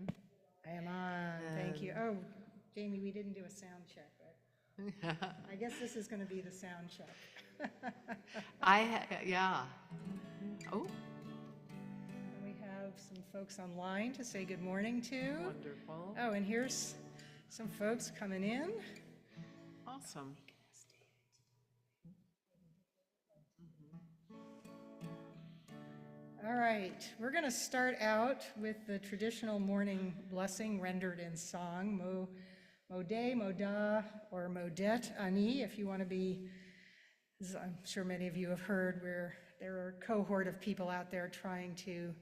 on? I am on. Thank you. Oh, Jamie, we didn't do a sound check, but I guess this is going to be the sound check. Yeah. Oh, And we have some folks online to say good morning to. wonderful. Oh, and here's some folks coming in. Awesome. All right, we're going to start out with the traditional morning blessing rendered in song, Modeh, Modah, or Modet Ani, if you want to be, as I'm sure many of you have heard, where there are a cohort of people out there trying to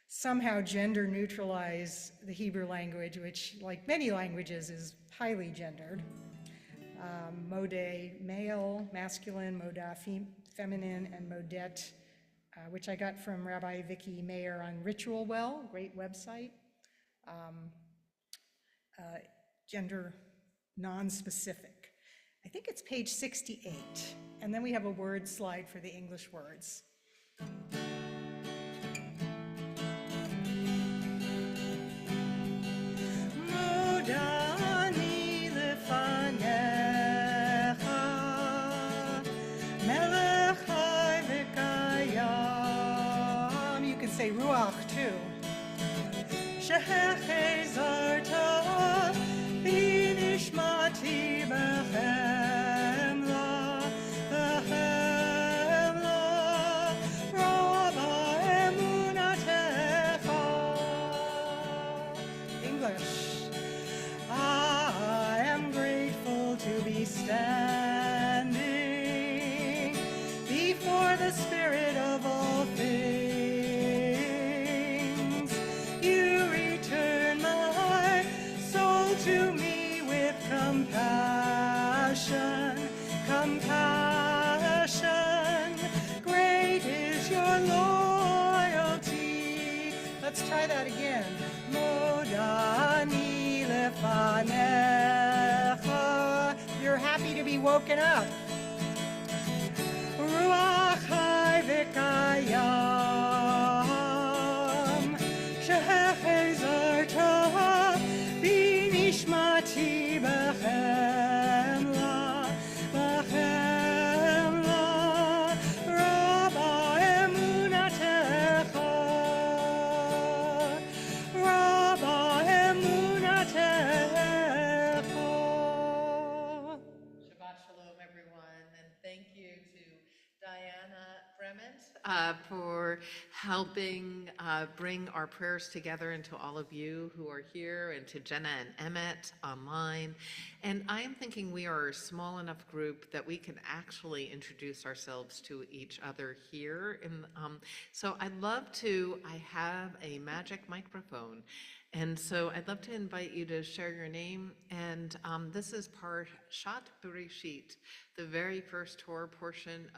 somehow gender neutralize the Hebrew language, which, like many languages, is highly gendered. Modeh, male, masculine, Modah, feminine, and Modet, which I got from Rabbi Vicky Mayer on Ritual Well, great website. Gender non-specific. I think it's page 68. And then we have a word slide for the English words. Modani lefanecha, melech chai v'kayam. You can say ruach too. Shehechezarta binishmati bechem la, bechem la, rabba emunatecha. English. I am grateful to be standing before the Spirit of all things. You return my soul to me with compassion, compassion. Great is your loyalty. Let's try that again. Modani lefanecha. You're happy to be woken up. Ruach chai v'kayam. Shehechezarta binishmati bechem la, bechem la, rabba emunatecha, rabba emunatecha. Shabbat shalom, everyone, and thank you to Diana Brement for helping bring our prayers together, and to all of you who are here, and to Jenna and Emmett online. And I am thinking we are a small enough group that we can actually introduce ourselves to each other here. And so I have a magic microphone. And so I'd love to invite you to share your name. And this is Parshat Bereshit, the very first Torah portion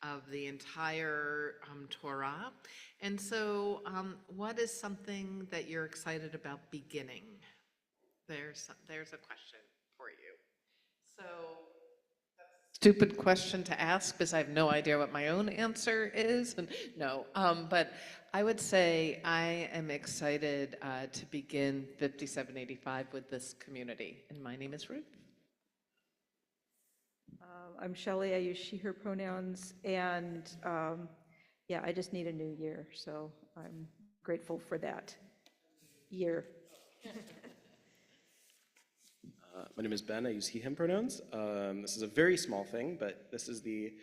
of the entire Torah. And so what is something that you're excited about beginning? There's a question for you. So stupid question to ask because I have no idea what my own answer is. No, but I would say I am excited to begin 5785 with this community. And my name is Ruth. I'm Shelley. I use she, her pronouns. And yeah, I just need a new year. So I'm grateful for that year. My name is Ben. I use he, him pronouns. This is a very small thing, but this is the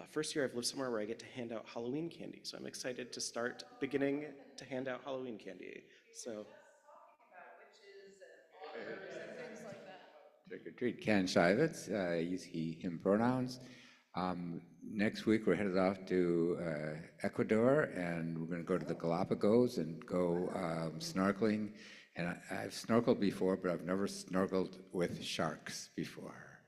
first year I've lived somewhere where I get to hand out Halloween candy. So I'm excited to start beginning to hand out Halloween candy. So. Trick or treat. Ken Shivitz, use he, him pronouns. Next week we're headed off to Ecuador, and we're going to go to the Galapagos and go snorkeling. And I've snorkeled before, but I've never snorkeled with sharks before.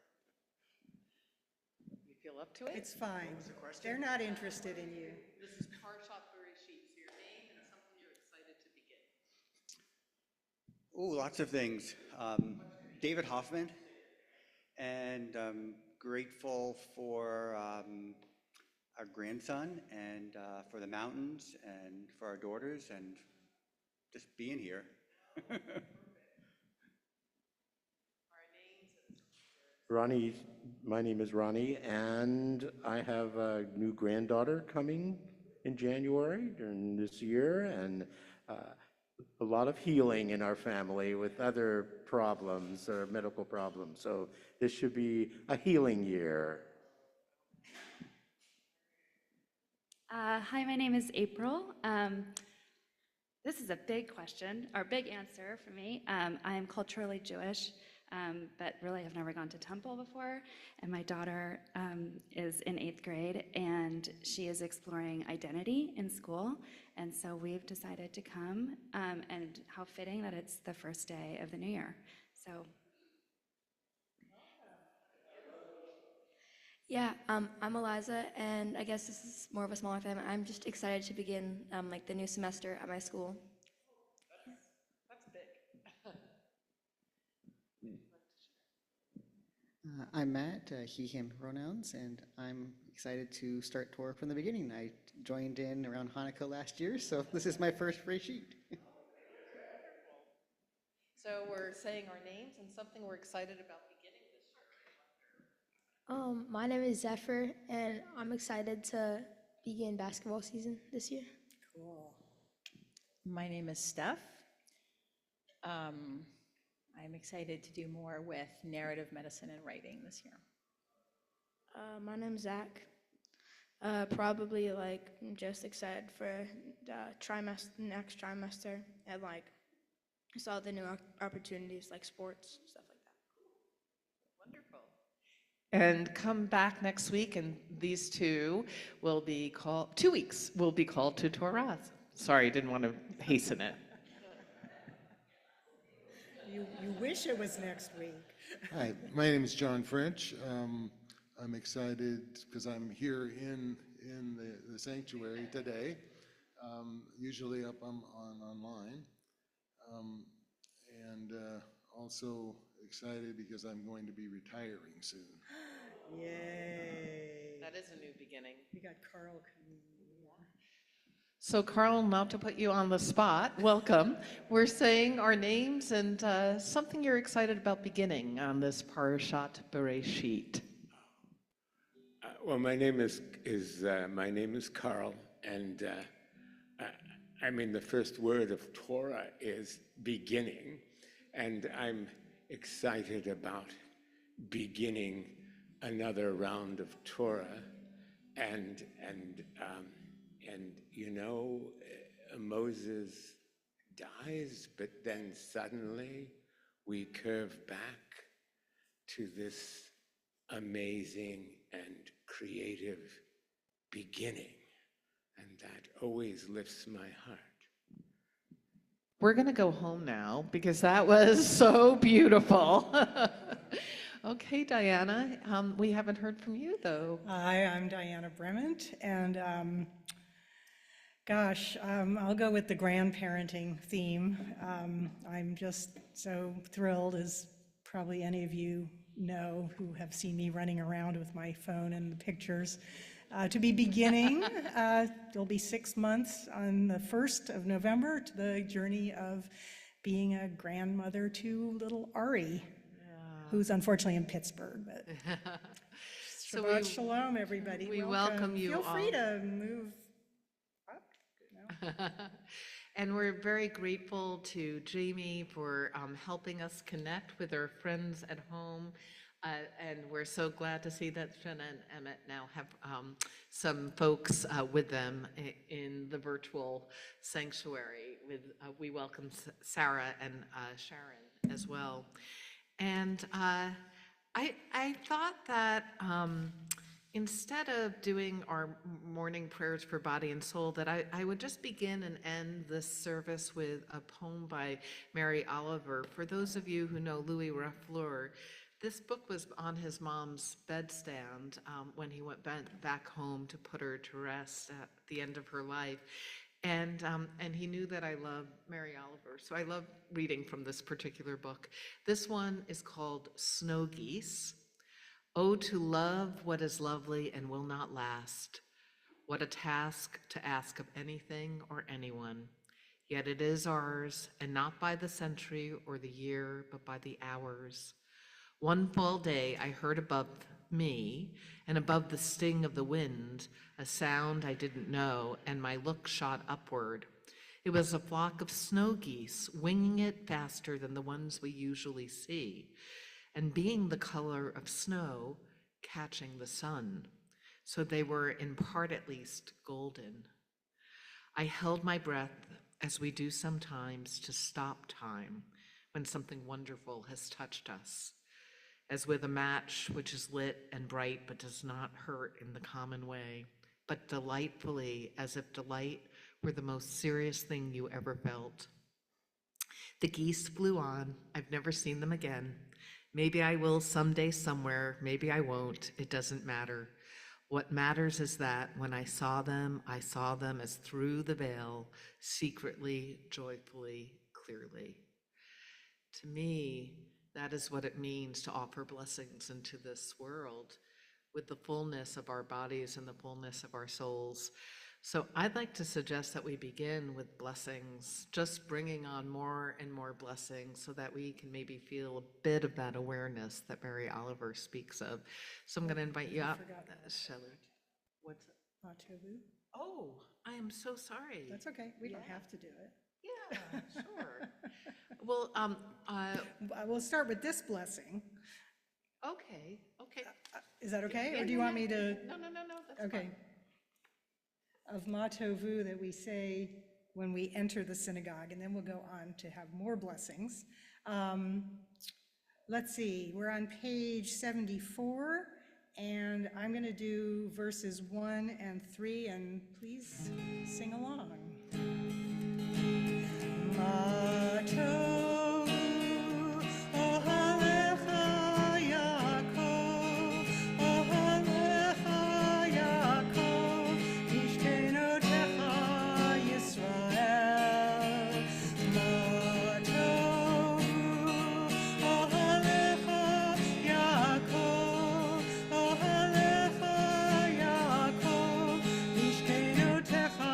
You feel up to it? It's fine. They're not interested in you. This is Parshat Bereshit, so your name and something you're excited to begin. Oh, lots of things. David Hoffman, and grateful for our grandson, and for the mountains, and for our daughters, and just being here. Ronnie, my name is Ronnie, and I have a new granddaughter coming in January during this year, and a lot of healing in our family with other problems or medical problems. So this should be a healing year. Hi, my name is April. This is a big question, or big answer for me. I am culturally Jewish, but really have never gone to temple before. And my daughter is in 8th grade, and she is exploring identity in school. And so we've decided to come, and how fitting that it's the first day of the new year. So. Yeah, I'm Eliza, and I guess this is more of a smaller family. I'm just excited to begin like the new semester at my school. That's big. I'm Matt, he, him pronouns, and I'm excited to start tour from the beginning. I joined in around Hanukkah last year, so this is my first free sheet. So we're saying our names and something we're excited about beginning this year. My name is Zephyr, and I'm excited to begin basketball season this year. Cool. My name is Steph. I'm excited to do more with narrative medicine and writing this year. My name's Zach. Probably like just excited for the next trimester, and like saw the new opportunities like sports, stuff like that. Wonderful. And come back next week, and these two will be called, 2 weeks will be called to Torah. Sorry, didn't want to hasten it. You wish it was next week. Hi, my name is John French. I'm excited because I'm here in the sanctuary today. Usually up online, and also excited because I'm going to be retiring soon. Yay. That is a new beginning. We got Carl coming. So Carl, not to put you on the spot, welcome. We're saying our names and something you're excited about beginning on this Parashat Bereshit. Well, my name is Carl, and I mean the first word of Torah is beginning, and I'm excited about beginning another round of Torah, and you know, Moses dies, but then suddenly we curve back to this amazing and creative beginning, and that always lifts my heart. We're going to go home now because that was so beautiful. Okay, Diana, we haven't heard from you though. Hi, I'm Diana Brement, and gosh, I'll go with the grandparenting theme. I'm just so thrilled, as probably any of you know who have seen me running around with my phone and the pictures, to be beginning. It'll be 6 months on the 1st of November to the journey of being a grandmother to little Ari, who's unfortunately in Pittsburgh. But So Shabbat Shalom, everybody. We welcome you Feel free all. to move up. No? And we're very grateful to Jamie for helping us connect with our friends at home. And we're so glad to see that Jenna and Emmett now have some folks with them in the virtual sanctuary. We welcome Sarah and Sharon as well. And I thought that instead of doing our morning prayers for body and soul, that I would just begin and end this service with a poem by Mary Oliver. For those of you who know Louis Rafleur, this book was on his mom's bedstand when he went back home to put her to rest at the end of her life. And he knew that I loved Mary Oliver, so I love reading from this particular book. This one is called Snow Geese. Oh, to love what is lovely and will not last. What a task to ask of anything or anyone. Yet it is ours, and not by the century or the year, but by the hours. One fall day I heard above me, and above the sting of the wind, a sound I didn't know, and my look shot upward. It was a flock of snow geese, winging it faster than the ones we usually see, and being the color of snow, catching the sun. So they were, in part at least, golden. I held my breath, as we do sometimes, to stop time when something wonderful has touched us, as with a match which is lit and bright but does not hurt in the common way, but delightfully, as if delight were the most serious thing you ever felt. The geese flew on. I've never seen them again. Maybe I will someday somewhere, maybe I won't. It doesn't matter. What matters is that when I saw them as through the veil, secretly, joyfully, clearly. To me, that is what it means to offer blessings into this world with the fullness of our bodies and the fullness of our souls. So I'd like to suggest that we begin with blessings, just bringing on more and more blessings so that we can maybe feel a bit of that awareness that Mary Oliver speaks of. So I'm going to invite you up, Shelley. What's it? Matovu. Oh, I am so sorry. That's okay. We don't have to do it. Yeah, sure. Well, We'll start with this blessing. okay. Is that okay? Yeah, Or do you want me to? No, that's Okay. fine. Of Matovu that we say when we enter the synagogue, and then we'll go on to have more blessings. Let's see, we're on page 74, and I'm going to do verses 1 and 3, and please sing along. Matovu, ohalecha Yaakov, ohalecha Yaakov, ishkenotecha Yisrael. Matovu, ohalecha Yaakov, ohalecha Yaakov, ishkenotecha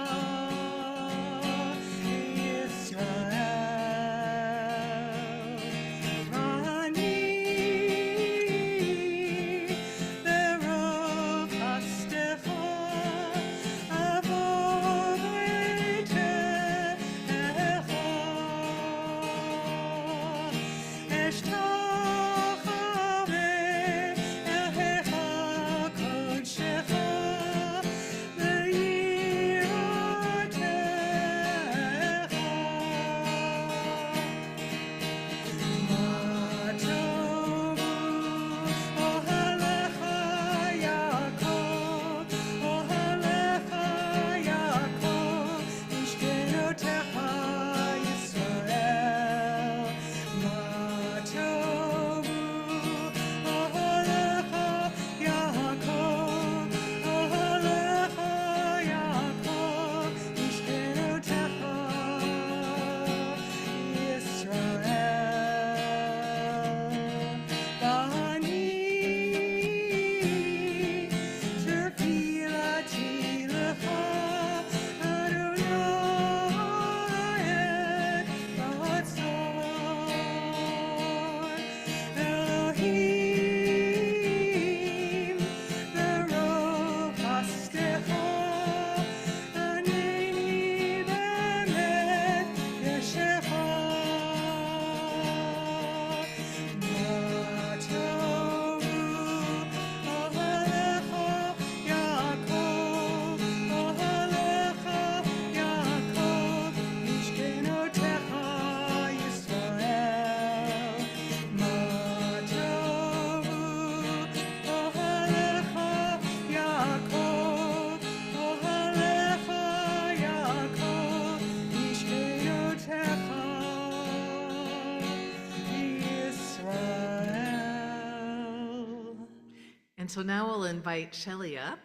And so now we'll invite Shelley up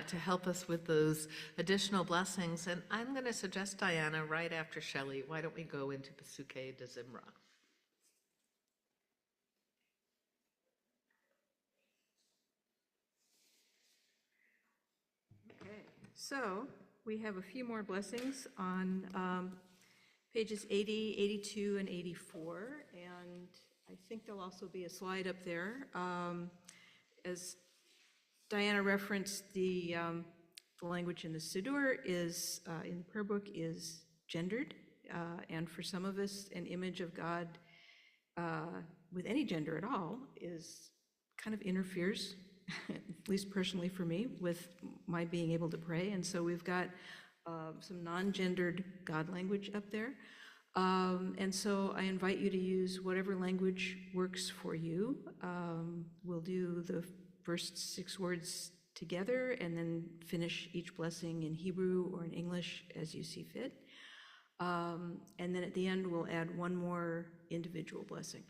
to help us with those additional blessings. And I'm going to suggest, Diana, right after Shelley, why don't we go into Pesukei de Zimra? Okay, so we have a few more blessings on pages 80, 82, and 84. And I think there'll also be a slide up there. As Diana referenced, the language in the Siddur is, in the prayer book, is gendered. And for some of us, an image of God with any gender at all is kind of interferes, at least personally for me, with my being able to pray. And so we've got some non-gendered God language up there. And so I invite you to use whatever language works for you. We'll do the first 6 words together and then finish each blessing in Hebrew or in English as you see fit. And then at the end, we'll add one more individual blessing.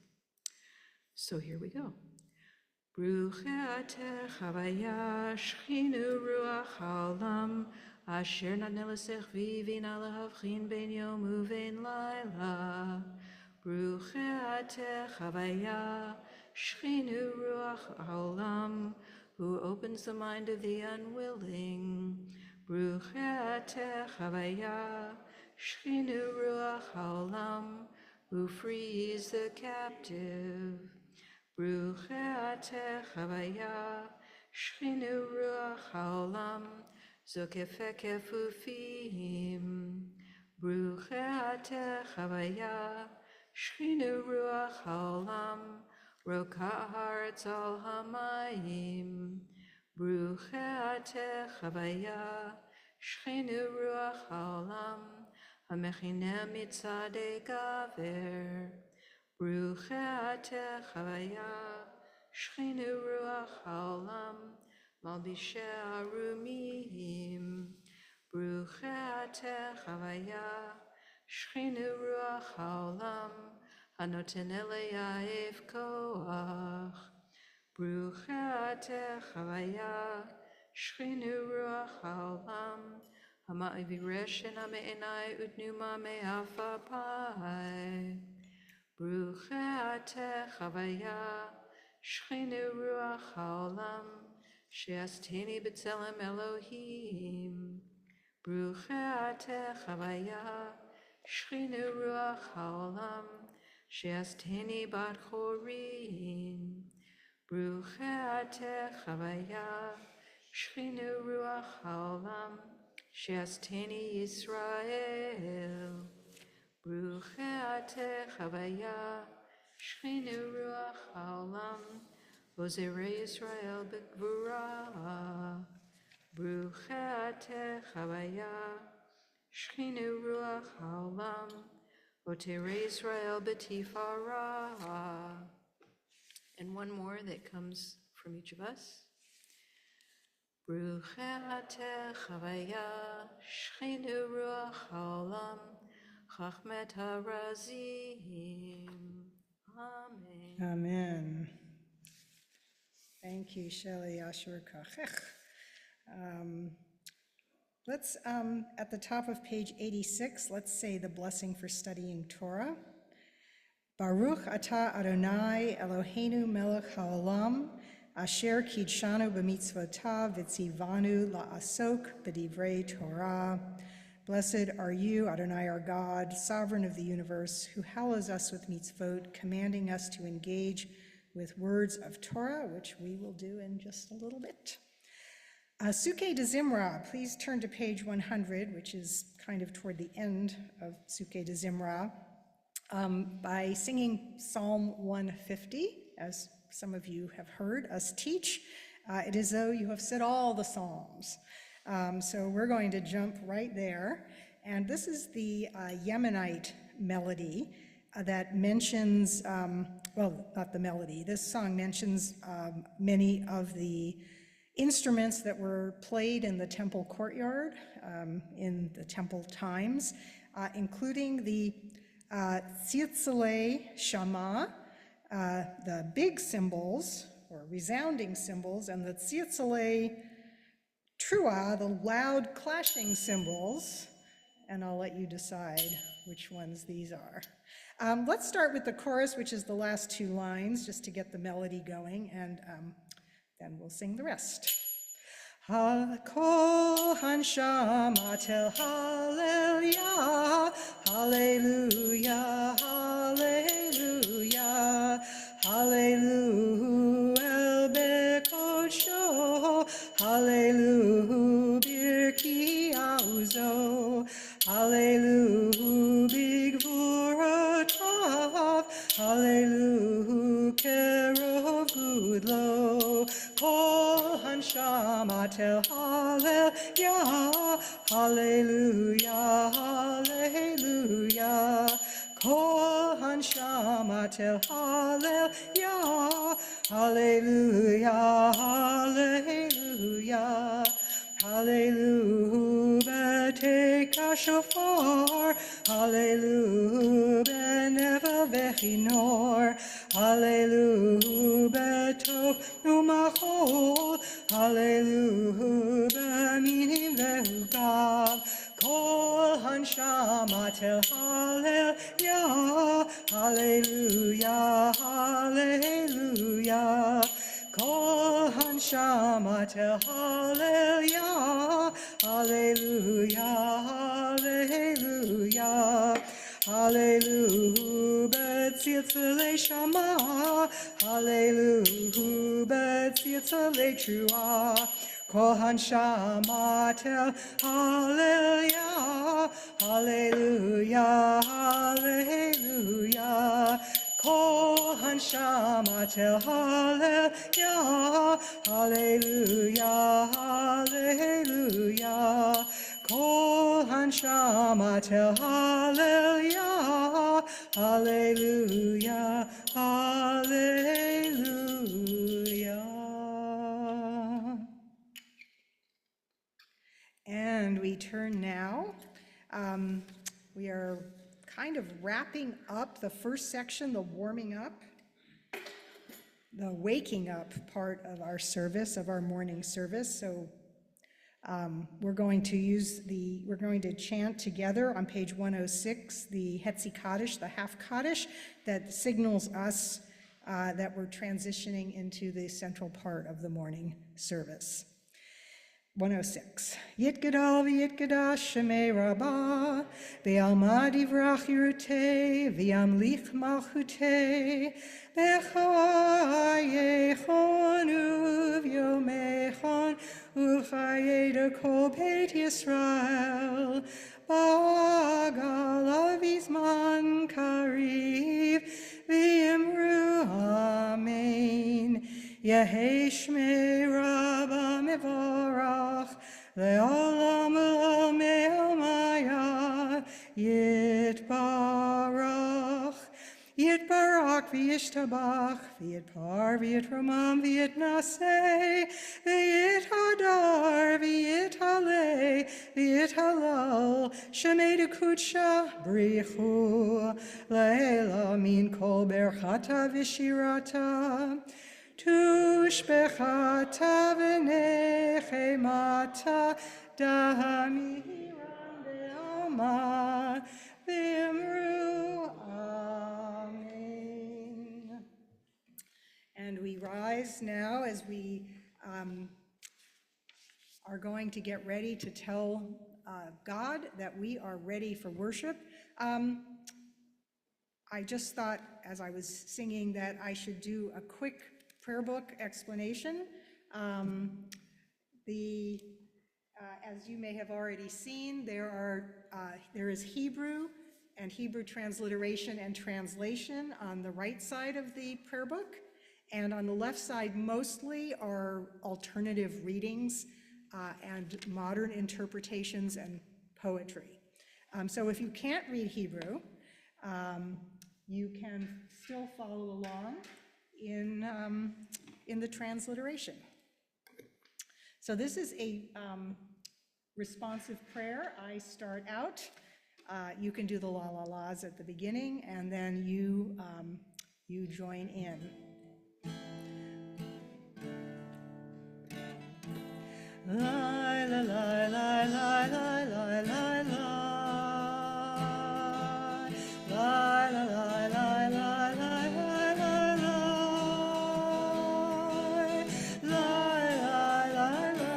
So here we go. Baruch atah Havaya Shechinu Ruach Haolam Asher Natneh L'Sechvi V'Ina L'Havchin Ben Yom U'Vein Laila. Baruch atah Havaya Shechinu Ruach Haolam, who opens the mind of the unwilling. Baruch atah Havaya Shechinu Ruach Haolam, who frees the captive. Baruch atah Havaya Shechinu Ruach Haolam, zokefeh kefufim. Baruch atah Havaya Shechinu Ruach Haolam, rokah haaretz al hamayim. Baruch atah Havaya Shechinu Ruach Haolam, hamechineh mitzadei gaver. Baruch atah Havaya Shechinu Ruach Haolam, malbisheh arumim. Baruch atah Havaya Shechinu Ruach Haolam, hanoten eleyav koach. Baruch atah Havaya Shechinu Ruach Haolam, hama'aviresh ena me'enai utnuma me'afapai. Baruch atah Havaya Shechinu Ruach Haolam, she'asteni b'tzelem Elohim. Baruch atah Havaya Shechinu Ruach Haolam, she'asteni bat chorin. Baruch atah Havaya Shechinu Ruach Haolam, she'asteni Yisrael. Baruch atah Havaya Shechinu Ruach Haolam, ozerei Yisrael b'gvura. Baruch atah Havaya Shechinu Ruach Haolam, oterei Yisrael b'tifara. And one more that comes from each of us. Baruch atah Havaya Shechinu Ruach Haolam, chachmet harazim. Amen. Amen. Thank you, Shelley Ashur Kachech. Let's, at the top of page 86, let's say the blessing for studying Torah. Baruch atah Adonai Eloheinu melech haolam, asher kidshanu b'mitzvotav v'tzivanu la'asok b'divrei Torah. Blessed are you, Adonai our God, sovereign of the universe, who hallows us with mitzvot, commanding us to engage with words of Torah, which we will do in just a little bit. Sukkah de Zimra, please turn to page 100, which is kind of toward the end of Sukkah de Zimra, by singing Psalm 150, as some of you have heard us teach. It is though you have said all the Psalms. So we're going to jump right there. And this is the Yemenite melody that mentions, well, not the melody, this song mentions many of the instruments that were played in the temple courtyard in the temple times, including the tziltzilei shama, the big cymbals, or resounding cymbals, and the tziltzilei trua, the loud clashing cymbals, and I'll let you decide which ones these are. Let's start with the chorus, which is the last 2 lines, just to get the melody going, and then we'll sing the rest. Kol hanshama tel hallelujah, hallelujah, hallelujah, hallelujah el bekodsho, hallelujah birki auzo, hallelujah bigvuratav, hallelujah kerov gudlo, kol hanshama tel hallelujah, hallelujah, hallelujah, kol hanshama tel hallelujah, hallelujah, hallelujah, hallelujah, take a shofar, hallelujah, benevel vechinor, hallelujah, tov numachol, hallelujah, minim vehugav, kol hanshama tel hallelujah, hallelujah, hallelujah, kol hanshama tel hallelujah, hallelujah, hallelujah, hallelujah, betzilzele shama, hallelujah, betzilzele trua, kol hanshama tel hallelujah, hallelujah, hallelujah, kol hanshama tel hallelujah, hallelujah, hallelujah, kol hanshama tel hallelujah, hallelujah, hallelujah. And we turn now. We are kind of wrapping up the first section, the warming up, the waking up part of our service, of our morning service. So we're going to chant together on page 106, the Hetzi Kaddish, the half Kaddish, that signals us that we're transitioning into the central part of the morning service. 106. Yitgadal v'yitgadash shemei rabbah, v'alma divrach yirutei, v'yamlich malchutei, v'chayechon uv'yomechon, uv'chayeda kol beit Yisrael, ba'agal avizman kariv, v'yimru amen. Yehei shmei Rabba mevorach, le'olam me'omaya, yitbarach. Yitbarach v'yishtabach, v'yitpar v'yitramam v'yitnaseh, v'yithadar v'yithaleh, v'yithalal, shemei dekudsha brichu, le'ela min kol berchata v'shirata, tushbechata v'nechemata, dahamihiram be'alma, v'imru amen. And we rise now as we are going to get ready to tell God that we are ready for worship. I just thought, as I was singing, that I should do a quick prayer book explanation. As you may have already seen, there is Hebrew and Hebrew transliteration and translation on the right side of the prayer book, and on the left side mostly are alternative readings and modern interpretations and poetry. So if you can't read Hebrew, you can still follow along in the transliteration. So this is a responsive prayer. I start out. You can do the la la la's at the beginning, and then you join in. La la la la la la la la la. La la la la la la la la. La la la la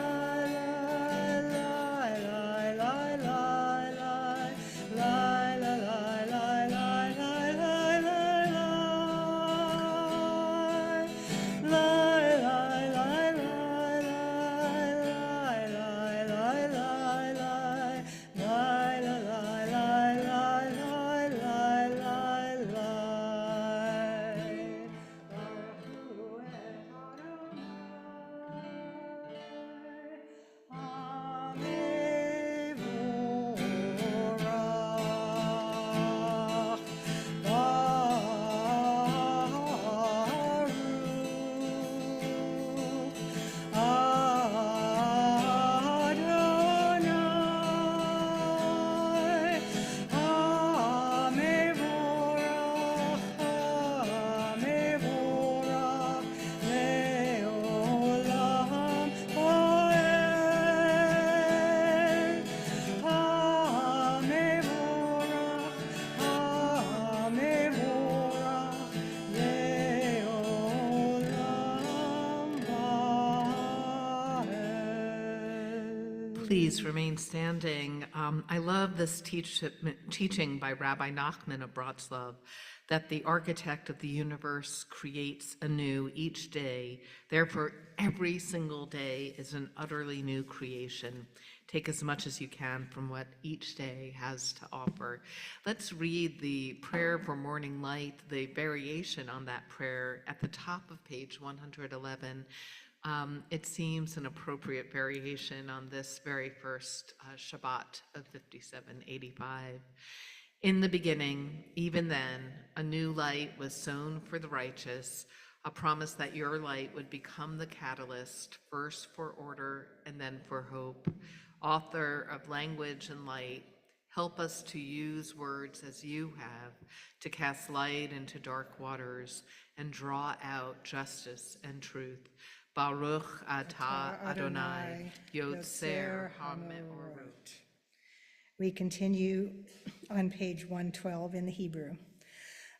please remain standing. I love this teaching by Rabbi Nachman of Bratslav that the architect of the universe creates anew each day. Therefore, every single day is an utterly new creation. Take as much as you can from what each day has to offer. Let's read the prayer for morning light, the variation on that prayer at the top of page 111. It seems an appropriate variation on this very first Shabbat of 5785. In the beginning, even then, a new light was sown for the righteous, a promise that your light would become the catalyst, first for order and then for hope. Author of language and light, help us to use words as you have, to cast light into dark waters and draw out justice and truth. Baruch atah Adonai, Yotzer HaMeorot. We continue on page 112 in the Hebrew.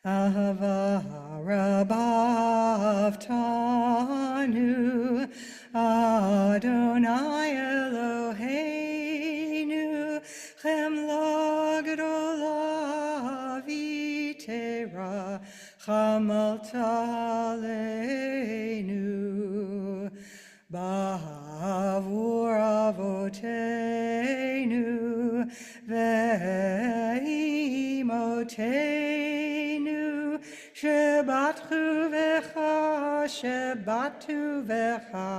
Ahava Rabav Tanu, Adonai Eloheinu, Chemla Gedola Vitera, Chamalta Aleinu, Ba'avur Avotenu, Ve'imotenu, Shebatchu Vecha,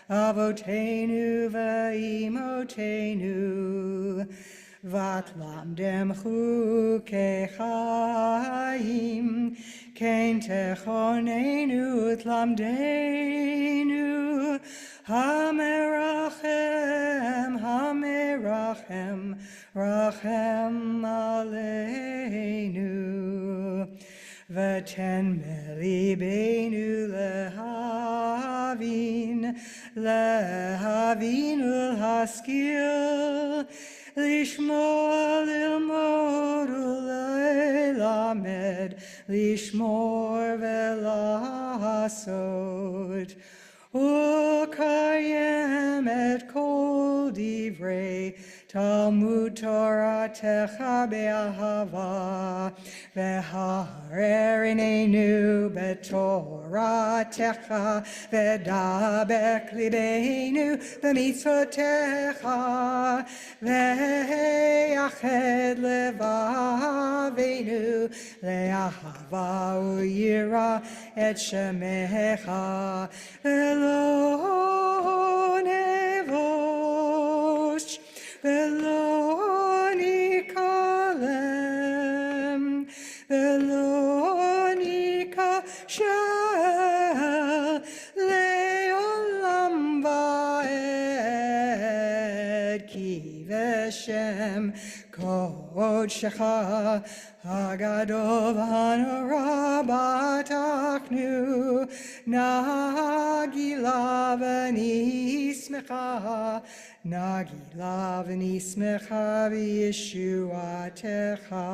Avotenu Ve'imotenu, Vatlamdem Chukei Chaim, Kein Techonenu Tlamdenu, Hamerachem, Hamerachem, Rachem Aleinu, V'ten melibenu lehavin, lehavin ulhaskil, Lishmor lilmod ulelamed, Lishmor velasot, Ukayem et kol divrei Talmud Toratecha be'ahava, Ve'harer inenu be'toratecha, Ve'dabek libeinu b'mitzvotecha, Ve'yached levavenu, Le'ahava u'yira et shemecha, Ve'lo nevosh, Ve'lo nikalem, Ve'lo nikashel, Le'olam va'ed, Ki v'shem kodshecha, Hagadol v'hanora b'taknu, Nagila v'nismecha, Nagila v'nismecha v'yeshuatecha,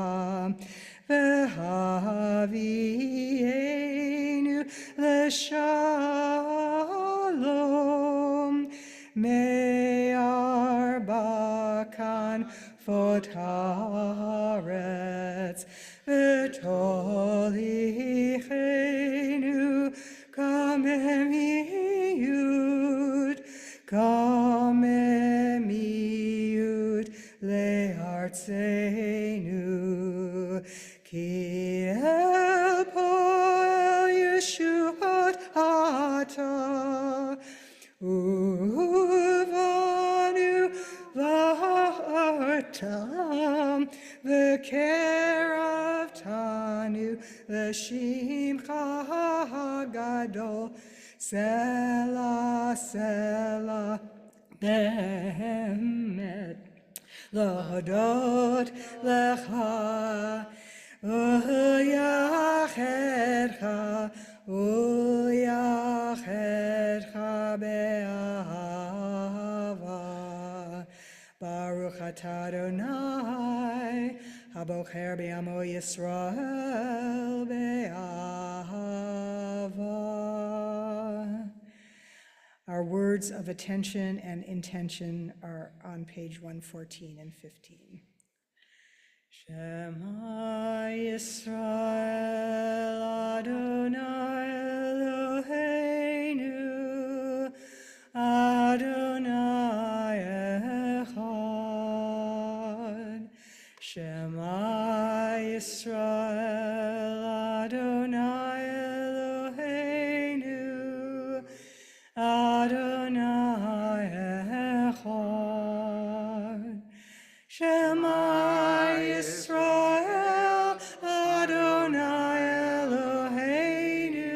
V'havienu l'shalom, Me'arbakan Fotaretz, V'tolichenu kamemiut le'artzenu, Ki el poel Yeshuat ata, Uvanu v'artam, V'kerav tanu, V'shimcha gadol, Selah, Selah, Be'emet, L'hodot lecha, U'yachedcha, U'yachedcha be'ahava, Baruch atah Adonai, Habocher be'amo Yisrael be'ahava. Our words of attention and intention are on page 114 and 15. Shema Yisrael Adonai Eloheinu Adonai Echad. Shema Yisrael Adonai Eloheinu Adonai Echad. Shema Yisrael Adonai Eloheinu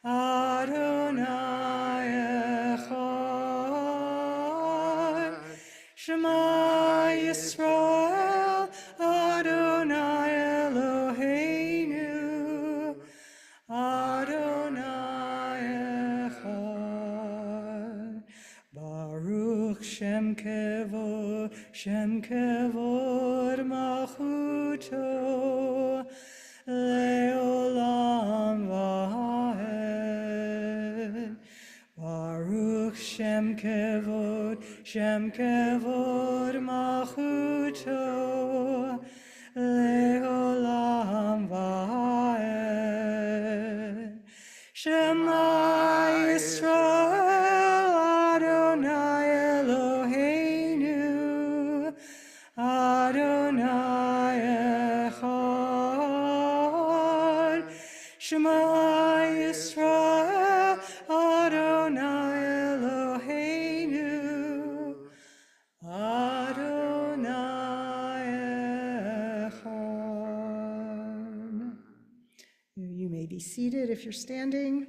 Adonai Echad. Shema Yisrael Adonai Eloheinu Adonai Echad. Baruch Shem Kevod Malchuto Leolam Vaed. Baruch Shem Kevod Malchuto Leolam Vaed. Shema Yisrael Adonai Eloheinu Adonai Echad. Shema Yisrael Adonai Eloheinu Adonai Echad. You may be seated if you're standing.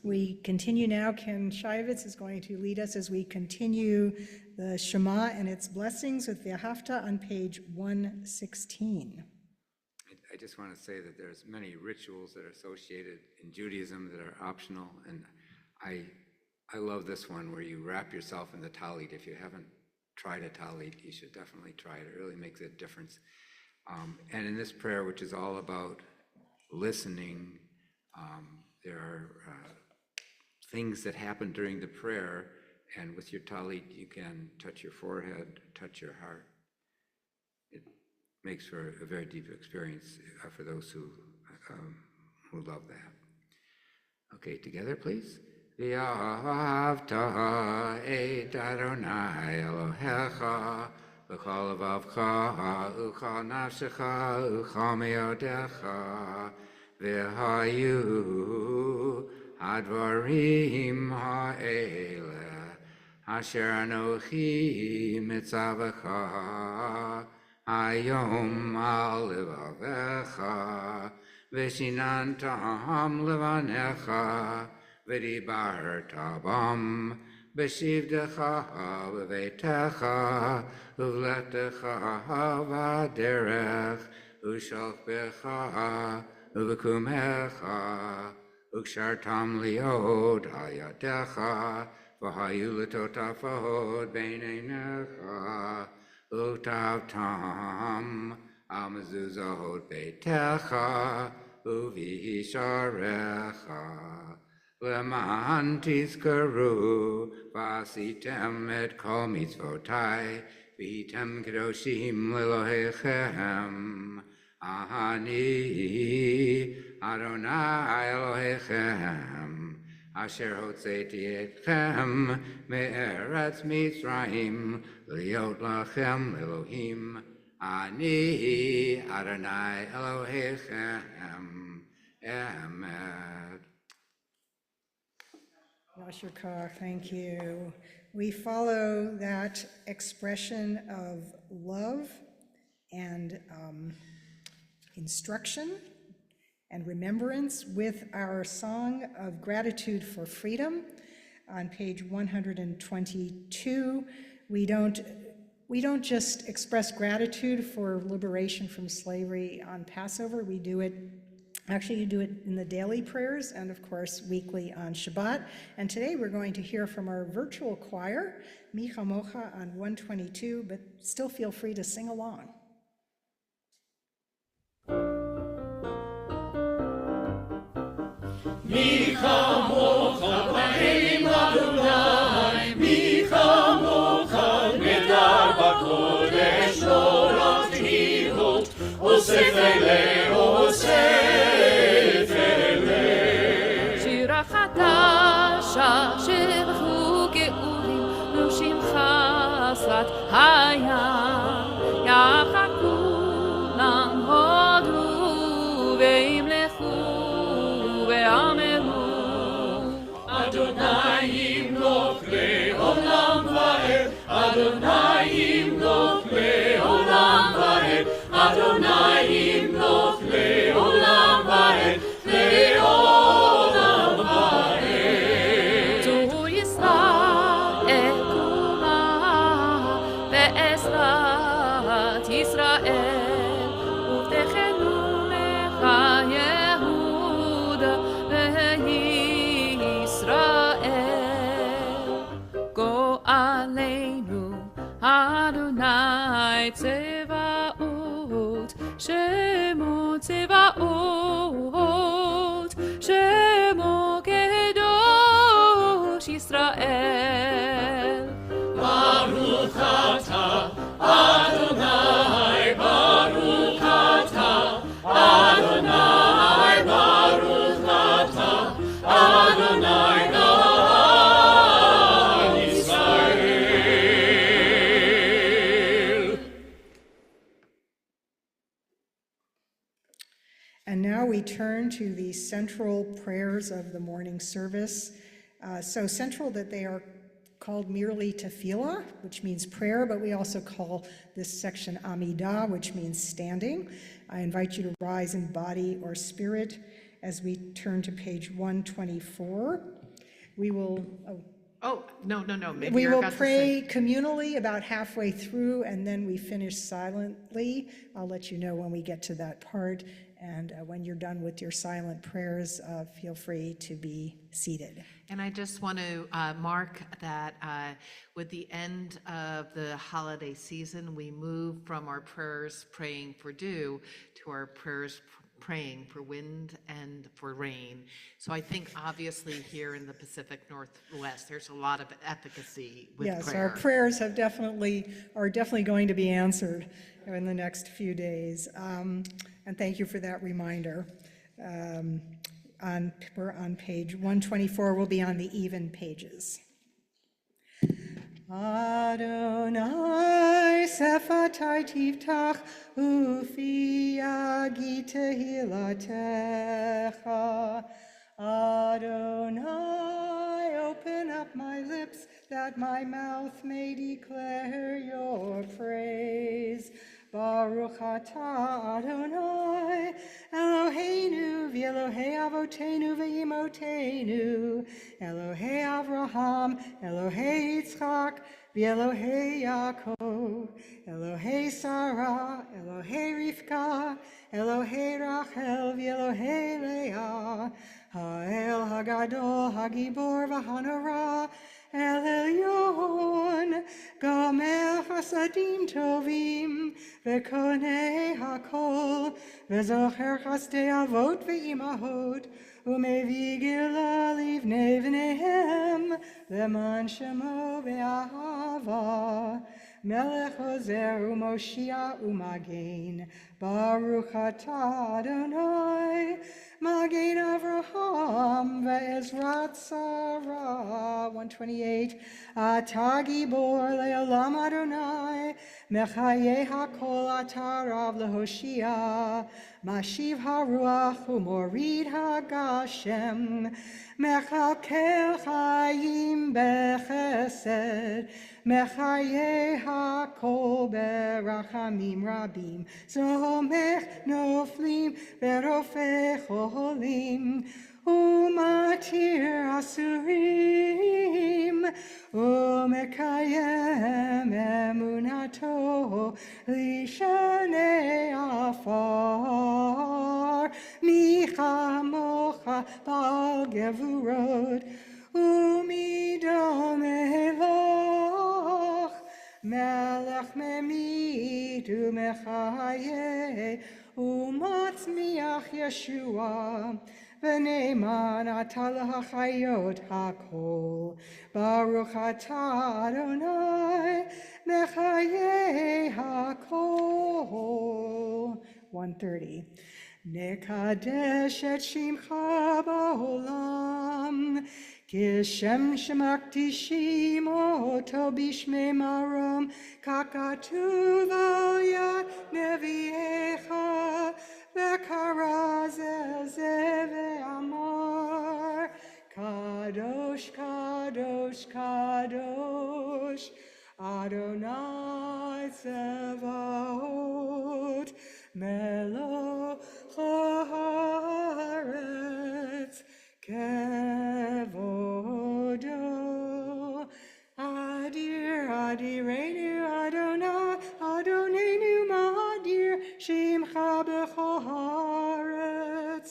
We continue now. Ken Shivitz is going to lead us as we continue the Shema and its blessings with the Hafta on page 116. I just want to say that there's many rituals that are associated in Judaism that are optional, and I love this one where you wrap yourself in the talit. If you haven't tried a talit, you should definitely try it. It really makes a difference. And in this prayer, which is all about listening, there are things that happen during the prayer, and with your talit, you can touch your forehead, touch your heart. It makes for a very deep experience for those who love that. Okay, together, please. V'ahavta et Adonai Elohecha v'chol levavcha u'chol nafshecha u'chol me'odecha v'hayu הדברים האלה אשר אנוכי מצווך היום על לבביך ושיננתם לבניך ודיברת בם בשבתך בביתך ובלכתך בדרך ושוכבך ובקומך וקשרתם להיות על ידיך, והיו לטוטפות בין עיניך, וכתבתם על מזוזות ביתך ובשעריך, למען תזכרו ועשיתם את כל מצוותיי, והייתם קדושים לאלוהיכם. אני אדוני אלוהיכם, אשר הוצאתי אתכם מארץ מצרים, להיות לכם אלוהים. אני אדוני אלוהיכם, אמת. Yashir Koach, thank you. We follow that expression of love and instruction and remembrance with our song of gratitude for freedom on page 122. We don't just express gratitude for liberation from slavery on Passover. We do it, actually you do it in the daily prayers and of course weekly on Shabbat. And today we're going to hear from our virtual choir, Mi Chamocha on 122, but still feel free to sing along. Mi chamocha הקודש לא רק תהילות, אוספלה, אוספלה. שירה חדשה שבחו גאולים, לו שמך שפת הים, יחכו כולם הודו וימלכו ואמרו, אדוני ימלוך לעולם ועד, אדוני ימלוך לעולם ועד, אדוני ימלוך לעולם ועד, לעולם ועד. צור ישראל כולה בעזרת ישראל, ובטחנו לך יהודה וישראל. גואלנו אדוני צבאות, שמו צבאות, שמו קדוש ישראל. ברוך אתה, אדוני, ברוך אתה, אדוני, ברוך אתה, אדוני גאל ישראל. And now we turn to the central prayers of the morning service. So central that they are called merely tefillah, which means prayer, but we also call this section Amidah, which means standing. I invite you to rise in body or spirit as we turn to page 124. We will No. Maybe we you're will about to pray communally about halfway through, and then we finish silently. I'll let you know when we get to that part. And when you're done with your silent prayers, feel free to be seated. And I just want to mark that with the end of the holiday season, we move from our prayers praying for dew to our prayers praying for wind and for rain. So I think obviously here in the Pacific Northwest, there's a lot of efficacy with Yes, prayer. our prayers are definitely going to be answered in the next few days. And thank you for that reminder. We're on page 124. We'll be on the even pages. Adonai sefatai tiftach ufi yagi tehilatecha. Adonai, open up my lips that my mouth may declare your praise. Baruch atah Adonai, Eloheinu v'Elohei avotenu v'imotenu, Elohei Avraham, Elohei Yitzchak, v'Elohei Yaakov, Elohei Sarah, Elohei Rivka, Elohei Rachel, v'Elohei Leah, Ha'el Hagadol, Hagibor v'Hanora, El Elyon, Gomer Chasadim Tovim, Vekonei Hakol, Vezocher Chasdei Avot ve'imahot, Umevi Gila Livnei V'neihem, Leman Shemo Be'ahava, Melech Ozer U'Moshia U'Magen, Baruch atah Adonai, Magen Avraham ve'ezrat Sarah. 128. Atah Gibor le'olam Adonai, Mechayeh hakol atah Rav lehoshia, Mashiv haruach u'morid hagashem, Mechalkel chayim bechesed, Mechayeh hakol berachamim rabim, Zomech noflim berofeh cholim, Umatir asurim, Umekayem emunato, Lishanei afar, Micha mocha bal gevurot, Umidom eloch, Melech memit umechayeh, Umatzmiach Yeshua, V'neiman atah lahachayot hakol, Baruch atah Adonai, Mechaye HaKol. 130. Nekadesh et Shimcha ba'olam, Kishem shemakdishim oto bishmei marom, kakatuv al yad neviecha, v'karaz ezeh ve'amar, Kadosh, Kadosh, Kadosh, Adonai Tzevaot, Melech haaretz, Kevodo. Adir, Adirenu, Adonai, Adonenu, Ma'adir, Shimcha b'chol haaretz.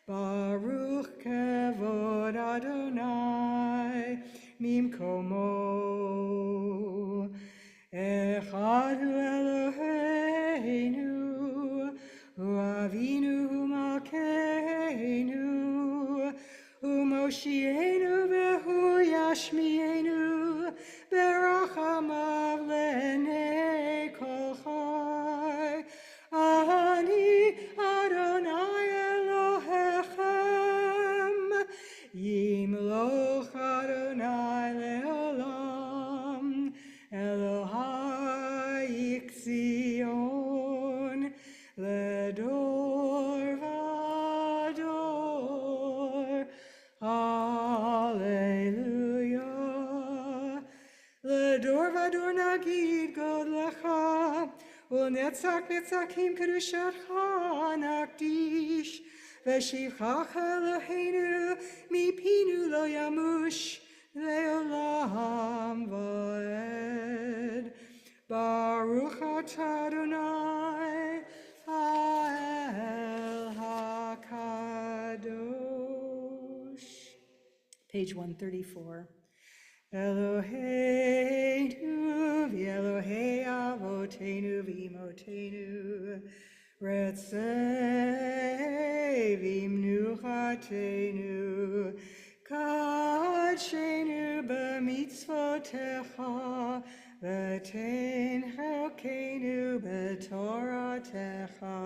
Baruch kevod Adonai mimkomo. Echad hu Eloheinu, hu Avinu hu Malkeinu, hu Moshienu vehu Yashmienu, berachamav lenei kol chai. Ani Adonai Elohechem, Yimloch Adonai leolam, Elohai Zion, ledor vador. Hallelujah. Ledor vador nagid God lecha, Unetzach netzakim kedushatcha nakdish, v'shivchach Eloheinu mipinu lo yamush, leolam va'ed. Baruch atah Adonai, ha'el hakadosh. Page 134. Eloheinu v'Elohei Avotenu v'Imotenu, Retzei v'Imnuchatenu, Kadshenu b'mitzvotecha, V'tein chelkeinu b'toratecha,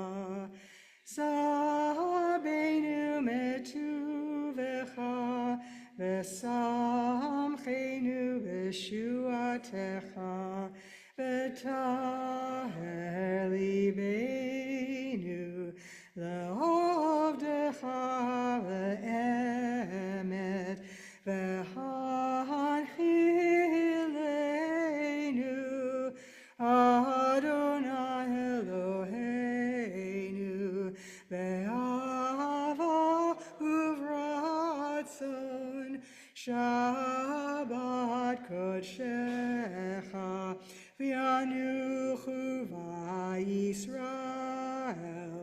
Sabenu metuvecha, V'samchenu b'shuatecha, V'taher libeinu, Le'ovdecha v'emet, V'hanchilenu, Adonai Eloheinu, Be'ava uvratzon, Shabbat kodshecha, V'yanuchu v'Yisrael,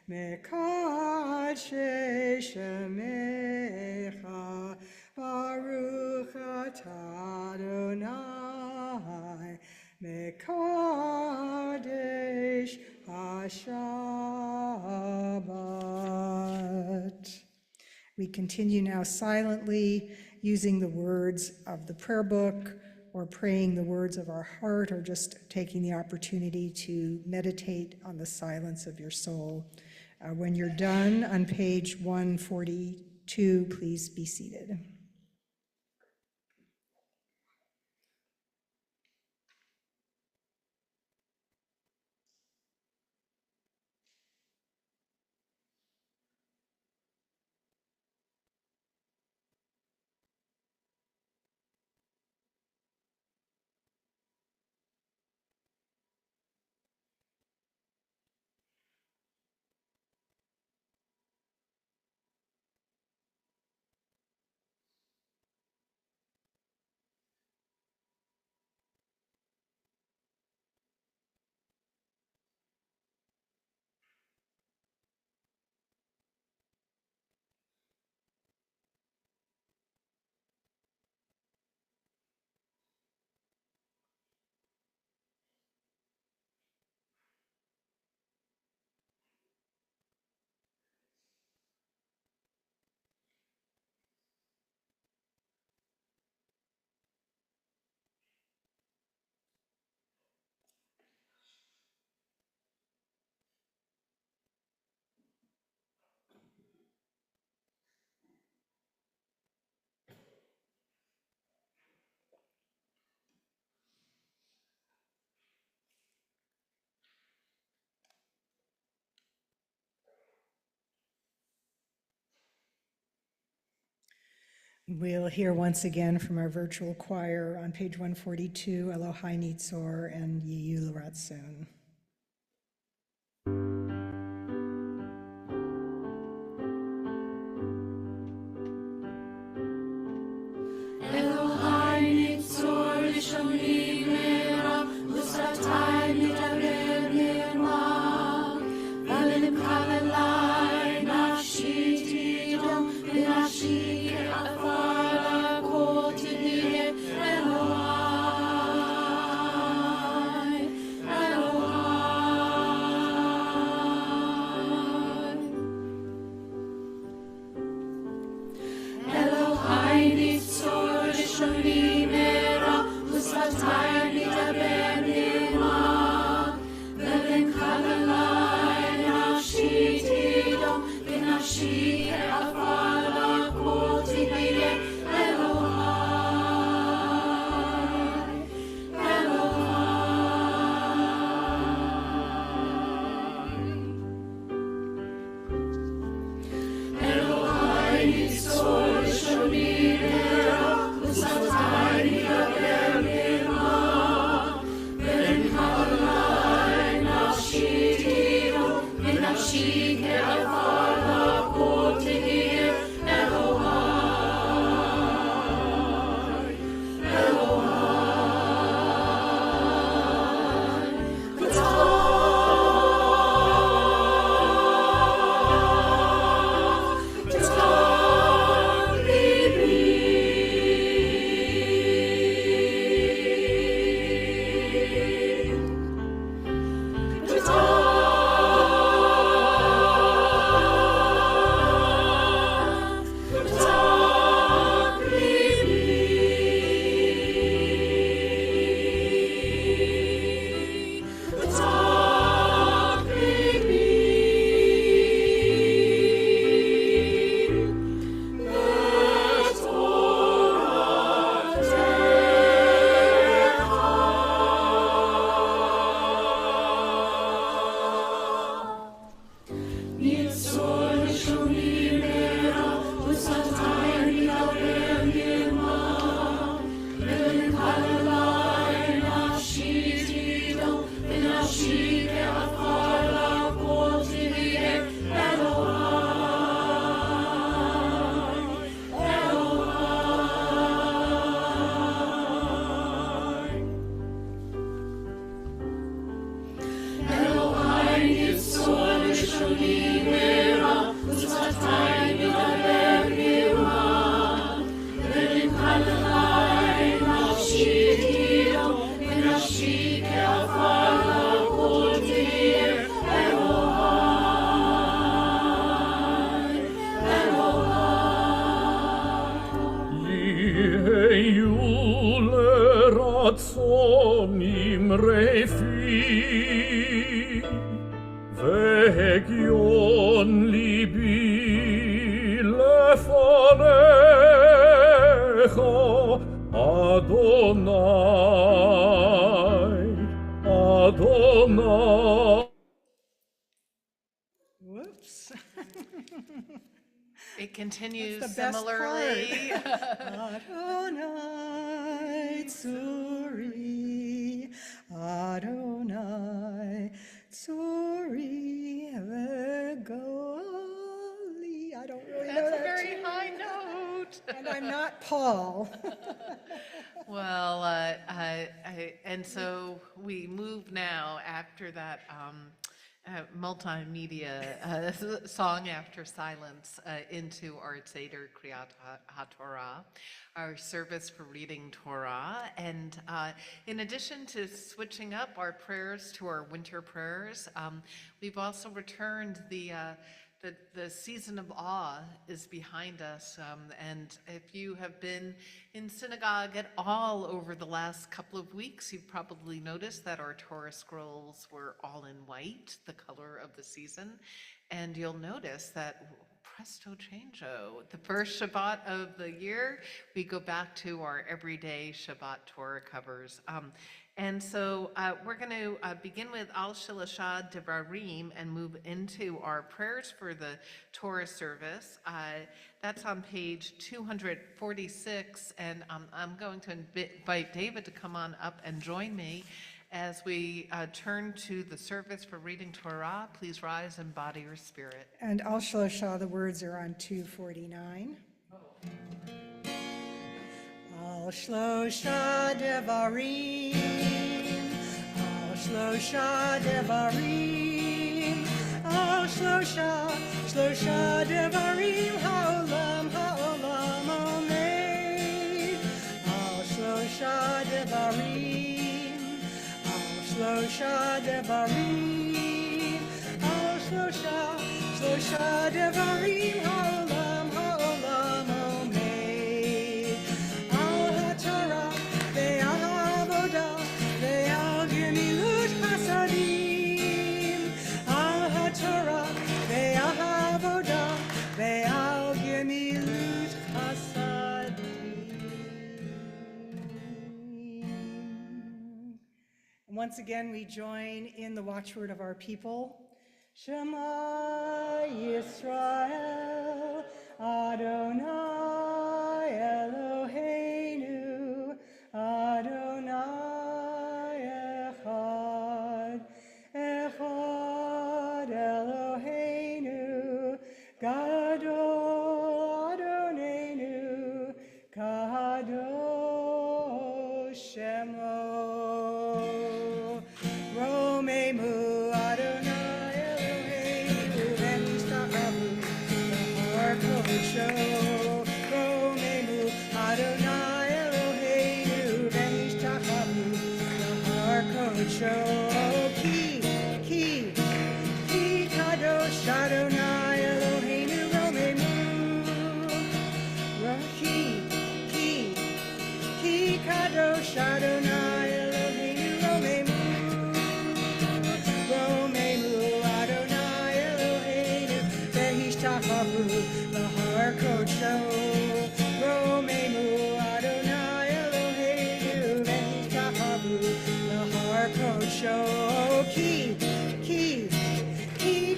Mekadshei shemecha, Baruch atah Adonai, Mekadesh HaShabbat. We continue now silently using the words of the prayer book or praying the words of our heart or just taking the opportunity to meditate on the silence of your soul. When you're done on page 142, please be seated. We'll hear once again from our virtual choir on page 142, Elohai Nitzor and Yiyu Ratzon. Elohai nitzor lishoni mera, usatai nitaber nirma, valim kalalai nafshi tidom, vinafshi afara kol tidie, Elohai, Elohai. Elohai nitzor lishoni mera, usatai nitaber nirma, valim kalalai nafshi tidom, vinafshi afara kol tidie, Elohai, Elohai. Elohai nitzor lishoni mera, usatai nitaber nirma, valim kalalai nafshi tidom, vinafshi afara kol tidie, Elohai, Elohai. Nitzor lishoni mera, usatai nitaber nirma, valim kalalai nafshi tidom, vinafshi afara kol tidie, Elohai, Elohai. Elohai nitzor lishoni mera, usatai nitaber nirma, valim kalalai nafshi tidom, vinafshi afara kol tidie, Elohai, Elohai. Yehu leratzonim refi, vehegion libi lefanecha, Adonai, Adonai. Whoops. It continues That's the best similarly. Adonai Tzuri, Adonai Tzuri V'Gali. I don't really know That's a that very tune. high note. And I'm not Paul. Well, and so we move now after that multimedia song after silence into our Seder Kriyat HaTorah, our service for reading Torah. And in addition to switching up our prayers to our winter prayers, we've also returned the season of awe is behind us, and if you have been in synagogue at all over the last couple of weeks, you've probably noticed that our Torah scrolls were all in white, the color of the season, and you'll notice that presto changeo. The first Shabbat of the year, we go back to our everyday Shabbat Torah covers. And so we're going to begin with Al Shilashah Devarim and move into our prayers for the Torah service. That's on page 246, and I'm going to invite David to come on up and join me as we turn to the service for reading Torah. Please rise and body your spirit. And Al Shloshah, the words are on 249. Al Shloshah Devarim, Al Shloshah Devarim, Al Shloshah Devarim, Ha'olam, Ha'olam Omeid, Al Shloshah Devarim, Al Shloshah Devarim, Al Shloshah Devarim, Ha'olam, Ha'olam Omeid, Al HaTorah, Ve'al Ha'avodah, Ve'al Gemilut Hasadim, Al HaTorah, Ve'al Ha'avodah, Ve'al Gemilut Hasadim. And once again, we join in the watchword of our people. Shema Yisrael, Adonai Eloheinu, Adonai Echad, Echad Eloheinu, Gadol Adonenu, Kadosh Shemo, Romemu Adonai Eloheinu, V'nishtachavu L'har Kodsho, Romemu Adonai Eloheinu, V'nishtachavu L'har Kodsho, Ki Kadosh Adonai Eloheinu, Romemu, Ki Kadosh Adonai Eloheinu, Romemu, Romemu Adonai Eloheinu, V'nishtachavu L'har Kodsho, Romemu Adonai Eloheinu, V'nishtachavu L'har Kodsho, Ki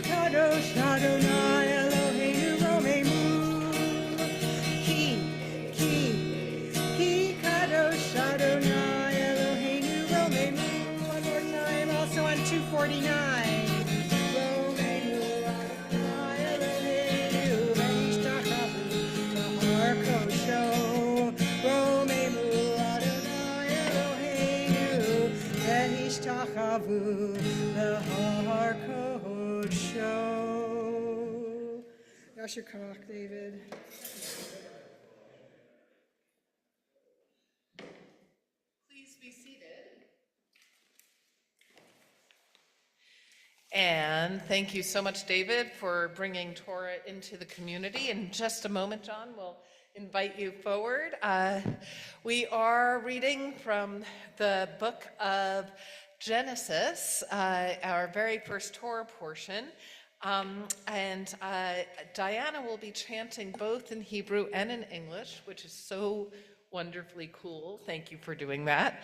Kadosh Adonai Eloheinu, Romemu, Ki Kadosh Adonai Eloheinu, Romemu. One more time, also on 249. Romemu Adonai Eloheinu, V'nishtachavu L'har Kodsho, Romemu Adonai Eloheinu, V'nishtachavu L'har Kodsho. Yasher Koach, David. Please be seated. And thank you so much, David, for bringing Torah into the community. In just a moment, John, we'll invite you forward. We are reading from the book of Genesis, our very first Torah portion. And Diana will be chanting both in Hebrew and in English, which is so wonderfully cool. Thank you for doing that.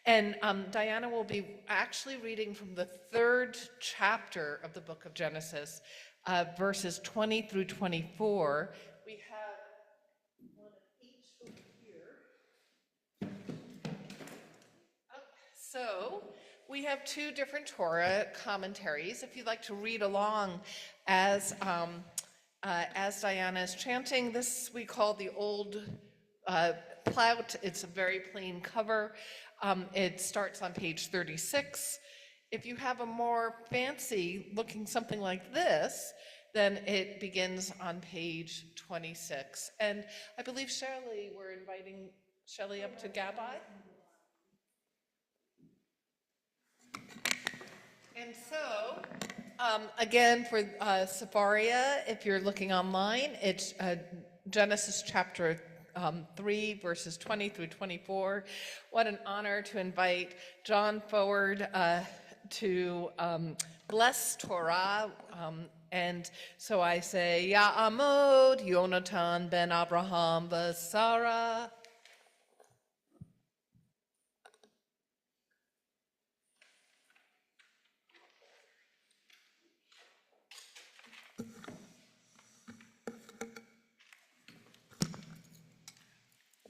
And Diana will be actually reading from the 3rd chapter of the book of Genesis, verses 20 through 24. We have one of each over here. So we have 2 different Torah commentaries. If you'd like to read along as Diana is chanting, this we call the old Plout. It's a very plain cover. It starts on page 36. If you have a more fancy looking something like this, then it begins on page 26. And I believe Shelley, we're inviting Shelley up to Gabbai. And so, again, for Sepharia, if you're looking online, it's Genesis chapter 3, verses 20 through 24. What an honor to invite John forward to bless Torah And so I say, Ya'amod, Yonatan ben Abraham v'Sarah.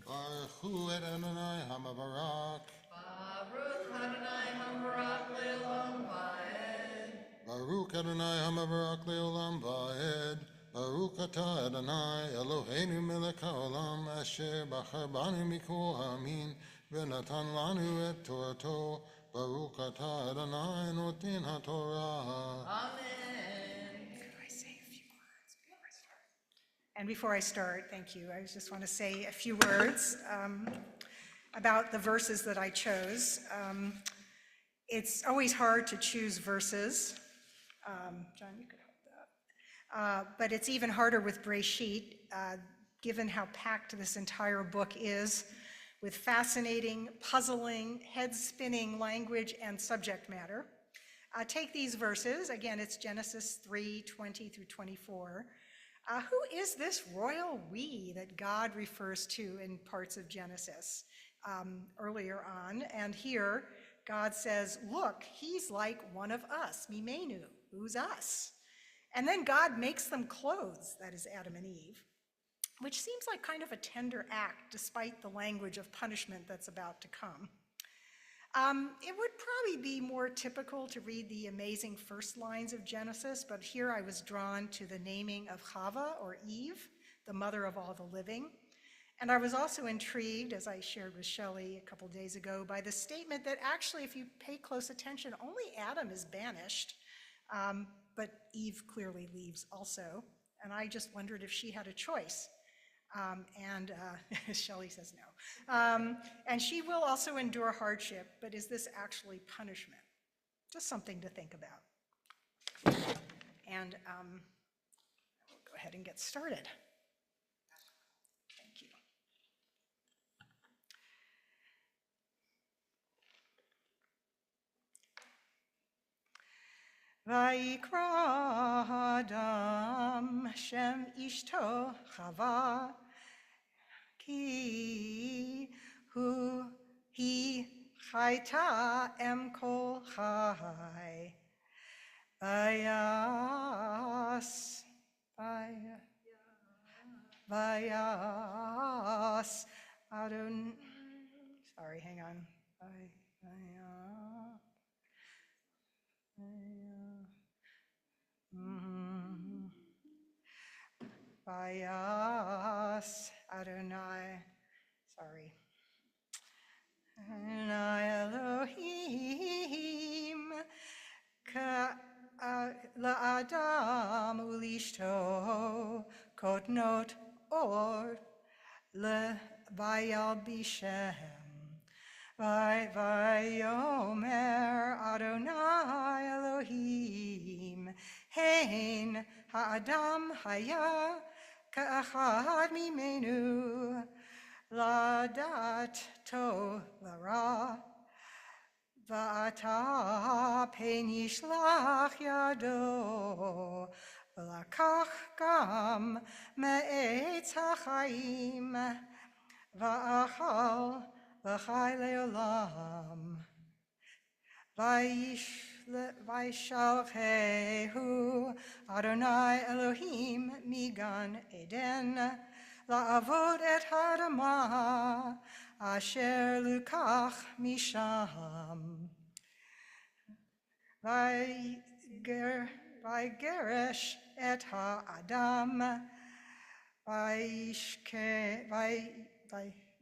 Baruch Adonai Hamabarak. Baruch Adonai Hamabarak le'olam va'ed. Baruch Adonai Hamabarak le'olam va'ed. Baruch atah Adonai Eloheinu melech haolam asher bachar banu mikol ha'amin v'natan lanu et Torato. Baruch atah Adonai noten haTorah. And before I start, thank you, I just want to say a few words about the verses that I chose. It's always hard to choose verses. John, you could help that. But it's even harder with Breshit, given how packed this entire book is with fascinating, puzzling, head-spinning language and subject matter. Take these verses. Again, it's Genesis 3:20 through 24. Who is this royal we that God refers to in parts of Genesis earlier on? And here, God says, look, he's like one of us, Mimenu, who's us? And then God makes them clothes, that is Adam and Eve, which seems like kind of a tender act despite the language of punishment that's about to come. It would probably be more typical to read the amazing first lines of Genesis, but here I was drawn to the naming of Chava, or Eve, the mother of all the living. And I was also intrigued, as I shared with Shelley a couple days ago, by the statement that actually, if you pay close attention, only Adam is banished, but Eve clearly leaves also. And I just wondered if she had a choice. And Shelley says no. And she will also endure hardship, but is this actually punishment? Just something to think about. And we'll go ahead and get started. Thank you. Vayikra Adam Shem Ishto Chava Ki hu hi chayta em kol chai vayas Adon. Sorry, hang on. Vayas Adonai. Sorry. Adonai Elohim la'adam ulishto kotnot or le'vayal bishem vayomer Adonai Elohim hein ha'adam haya ka'achad mimenu ladat to lara va'ata pen yishlach yado v'lakach gam me'etz ha'chaim va'achal v'chai le'olam v'yishalchehu Adonai Elohim migan Eden la'avod et ha'adamah asher lukach misham v'geresh et ha'adam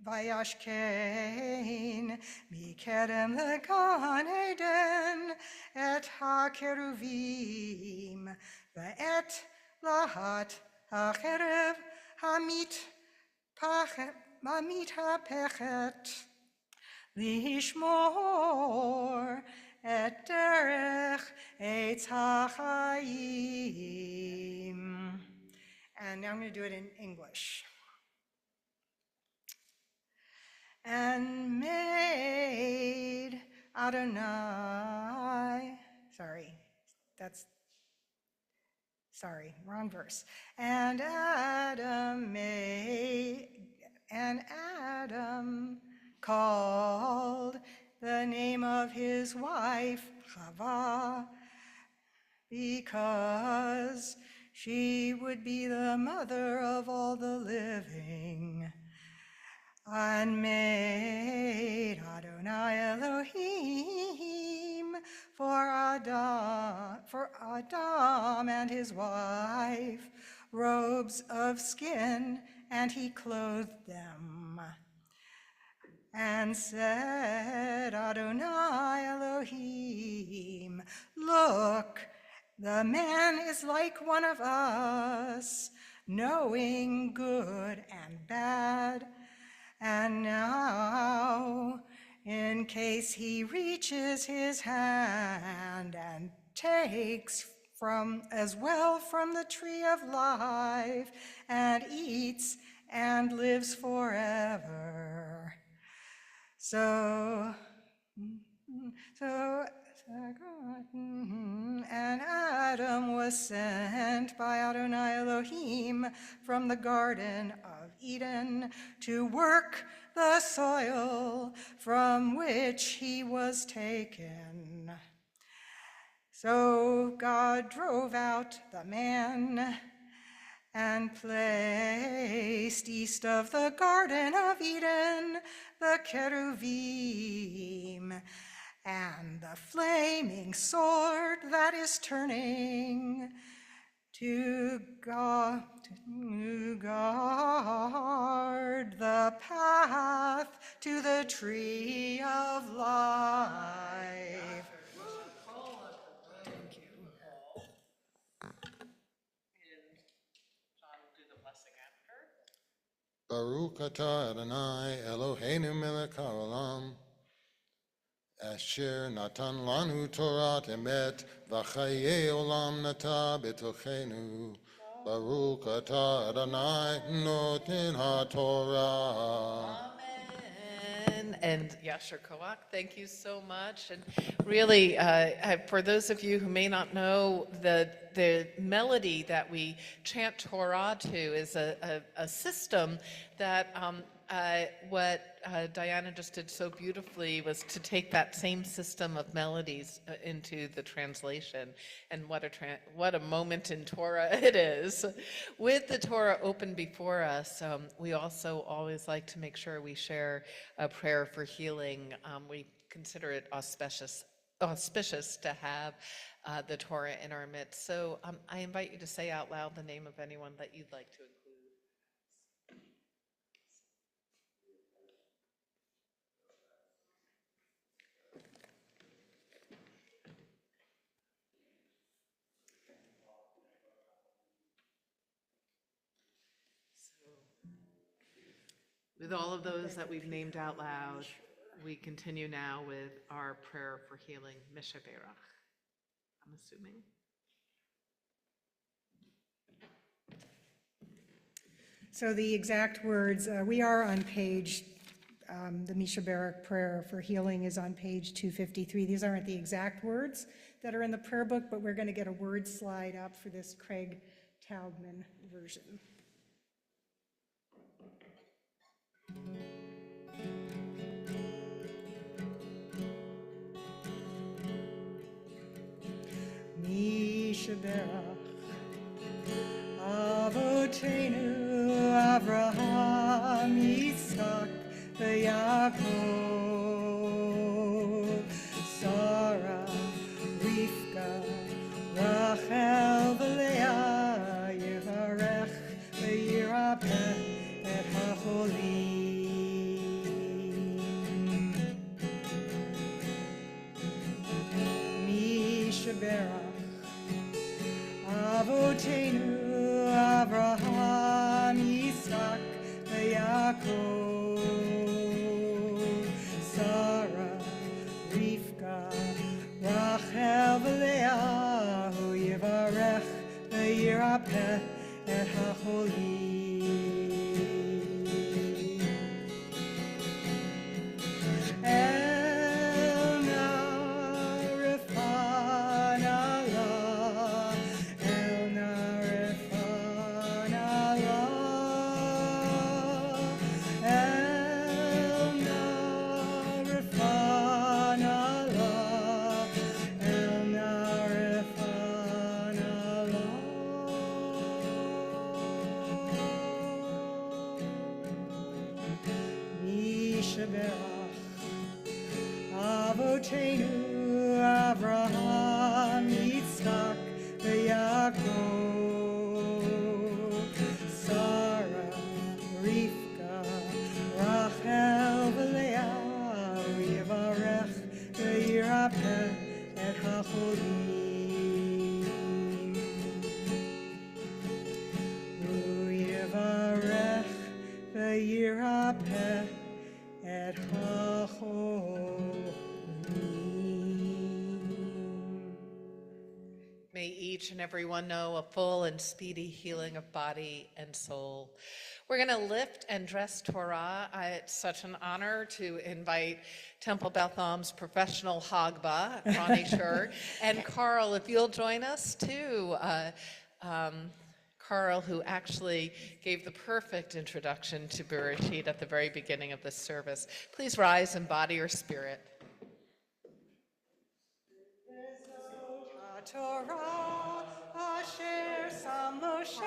v'yashkein mikedem legan Eden et ha'keruvim ve'et lahat ha'cherev Hamit ha'pechet lishmor et derech eitz ha'chayim. And now I'm going to do it in English. And made Adonai, sorry, that's sorry, wrong verse. And Adam called the name of his wife Chava, because she would be the mother of all the living, and made Adonai Elohim for Adam and his wife robes of skin, and he clothed them. And said Adonai Elohim, look, the man is like one of us, knowing good and bad. And now, in case he reaches his hand and takes as well from the tree of life and eats and lives forever. And Adam was sent by Adonai Elohim from the Garden of Eden to work the soil from which he was taken. So God drove out the man and placed east of the Garden of Eden the cherubim and the flaming sword that is turning to guard the path to the tree of life. Thank you. And John will do the blessing after. Baruch atah Adonai Eloheinu melech haolam, asher natan lanu Torat emet, v'chayei olam nata betochenu. Baruch atah Adonai noten haTorah. Amen. And Yasher Koach, thank you so much. And really, for those of you who may not know, the melody that we chant Torah to is a system that what Diana just did so beautifully was to take that same system of melodies into the translation. And what a moment in Torah it is. With the Torah open before us, we also always like to make sure we share a prayer for healing. We consider it auspicious to have the Torah in our midst. So I invite you to say out loud the name of anyone that you'd like to include. With all of those that we've named out loud, we continue now with our prayer for healing, Mishaberach. I'm assuming. So the exact words, we are on page, the Mishaberach prayer for healing is on page 253. These aren't the exact words that are in the prayer book, but we're going to get a word slide up for this Craig Taubman version. Mishaberach Avotenu Avraham Yitzchak Yaakov Sarah Rivka Rachel v'Leah Yivarech v'Yirapeh et hacholim Mishaberach Avotenu Avraham Yitzchak Yaakov Sarah Rivka Rachel v'Leah Hu Yivarech v'Yirapeh et hacholim El Narifan Allah El Narifan sheberach Avotenu Avraham, Yitzchak, Yaakov, Sarah, Rivka, Rachel, Leah, Yivarech, Yirapeh, et Hacholim. Yivarech, Yirapeh, et Hacholim. May each and every one know a full and speedy healing of body and soul. We're going to lift and dress Torah. It's such an honor to invite Temple Beth Am's professional Hagba, Ronnie Schur, and Carl, if you'll join us too. Carl, who actually gave the perfect introduction to Bereshit at the very beginning of this service. Please rise in body or spirit. Torah asher sam Moshe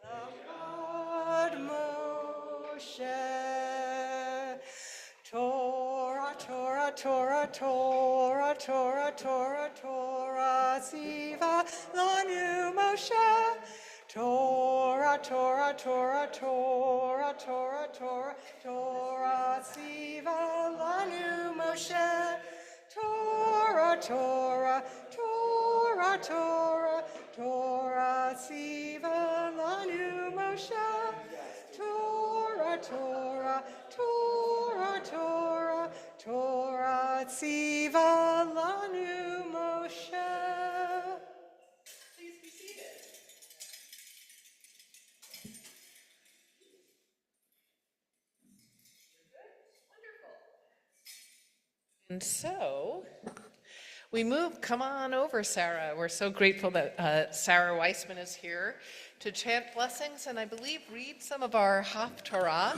Lachad Moshe Torah, Torah, Torah, Torah, Torah, Torah, Torah, Ziva Lanu Moshe Torah, Torah, Torah, Torah, Torah, Torah, Torah, Siva Lanu Moshe. Torah, Torah, Torah, Torah, Torah, Siva Lanu Moshe. Torah, Torah, Torah, Torah, Torah, Siva Lanu Moshe. Please be seated. And so we move, come on over, Sarah. We're so grateful that Sarah Weissman is here to chant blessings and I believe read some of our Haftarah.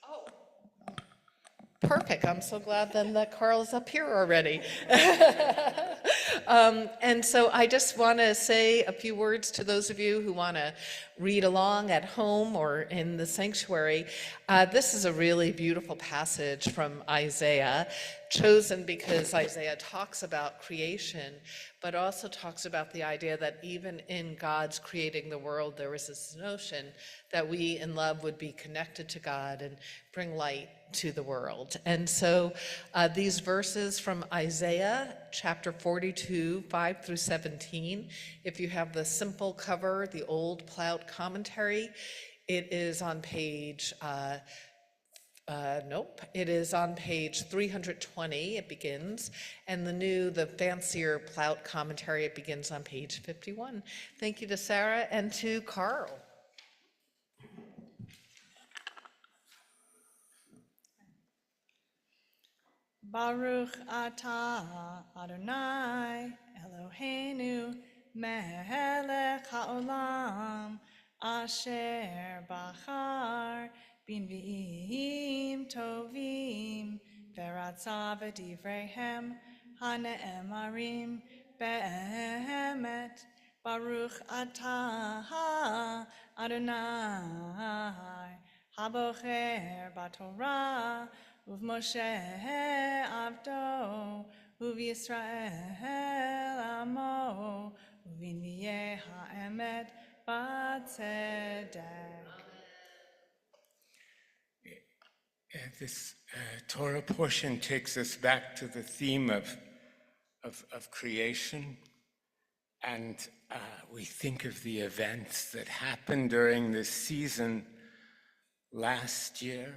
Oh, perfect. I'm so glad then that Carl's up here already. And so I just want to say a few words to those of you who want to read along at home or in the sanctuary. This is a really beautiful passage from Isaiah, chosen because Isaiah talks about creation, but also talks about the idea that even in God's creating the world, there was this notion that we in love would be connected to God and bring light to the world. And so these verses from Isaiah chapter 42, 5 through 17, if you have the simple cover, the old plowed commentary, it is on page, it is on page 320, it begins, and the fancier plowed commentary, it begins on page 51. Thank you to Sarah and to Carl. Baruch atah Adonai Eloheinu melech haolam asher bachar b'nvi'im tovim v'ratza v'divreihem hane'emarim be'emet. Baruch atah Adonai habocher b'torah Moshe Avdo, Yisrael Amo, Uviniyeh Ha'emet B'Tzedek. This Torah portion takes us back to the theme of creation, and we think of the events that happened during this season last year.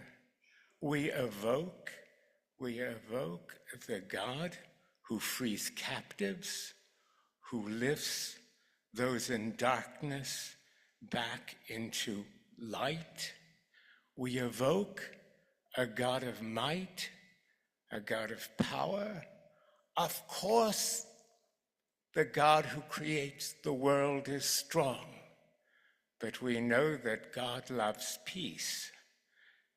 We evoke the God who frees captives, who lifts those in darkness back into light. We evoke a God of might, a God of power. Of course, the God who creates the world is strong, but we know that God loves peace.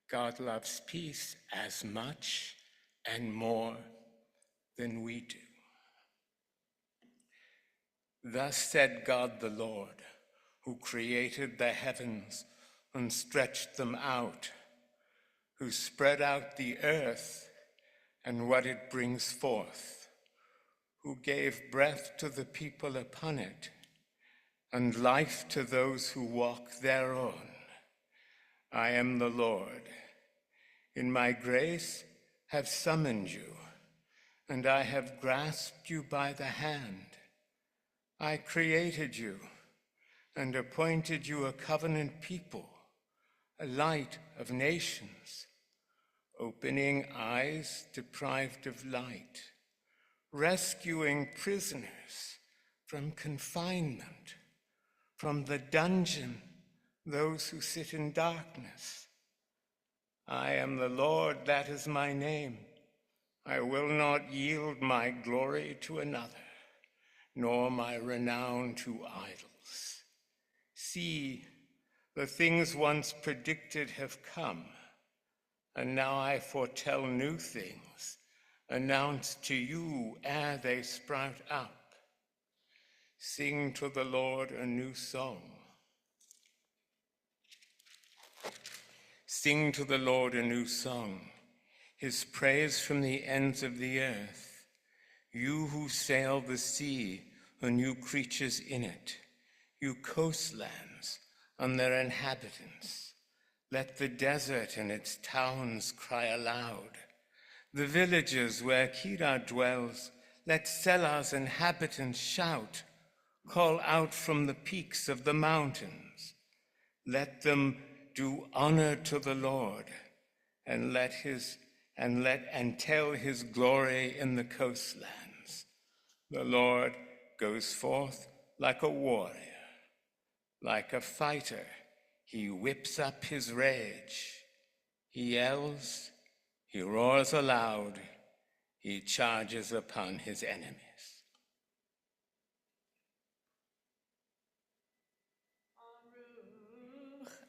God loves peace as much and more than we do. Thus said God the Lord, who created the heavens and stretched them out, who spread out the earth and what it brings forth, who gave breath to the people upon it, and life to those who walk thereon. I am the Lord. In my grace have summoned you, and I have grasped you by the hand. I created you and appointed you a covenant people, a light of nations, opening eyes deprived of light, rescuing prisoners from confinement, from the dungeon those who sit in darkness. I am the Lord, that is my name. I will not yield my glory to another, nor my renown to idols. See, the things once predicted have come, and now I foretell new things, announced to you ere they sprout up. Sing to the Lord a new song. Sing to the Lord a new song, his praise from the ends of the earth. You who sail the sea and you creatures in it, you coastlands and their inhabitants. Let the desert and its towns cry aloud. The villages where Kedar dwells, let Selah's inhabitants shout. Call out from the peaks of the mountains. Let them do honor to the Lord, and tell his glory in the coastlands. The Lord goes forth like a warrior, like a fighter. He whips up his rage. He yells, he roars aloud, he charges upon his enemies.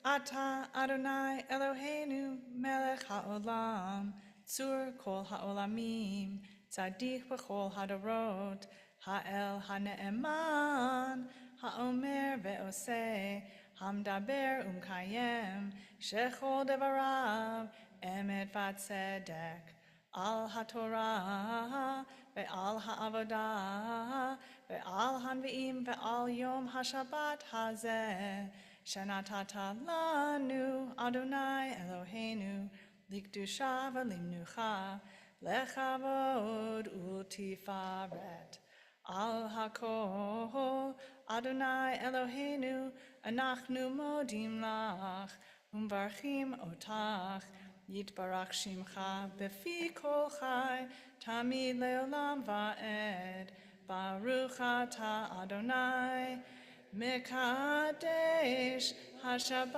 Ata Adonai Eloheinu melech haolam, tzur kol haolamim, tzaddik b'chol hadorot, ha'el ha'ne'eman, ha'omer ve'oseh, hamdaber umkayem, shechol devarav, emet v'tzedek, al haTorah, ve'al ha'avodah, ve'al hanvi'im, ve'al yom ha'shabbat hazeh, Shanatata lanu Adonai Eloheinu likdusha v'limnucha lechavod u'tifaret al hakol Adonai Eloheinu anachnu modim lach umvarchim otach yitbarach shimcha befi kol chai tamid leolam va'ed baruch ata Adonai Mekadesh HaShabbat.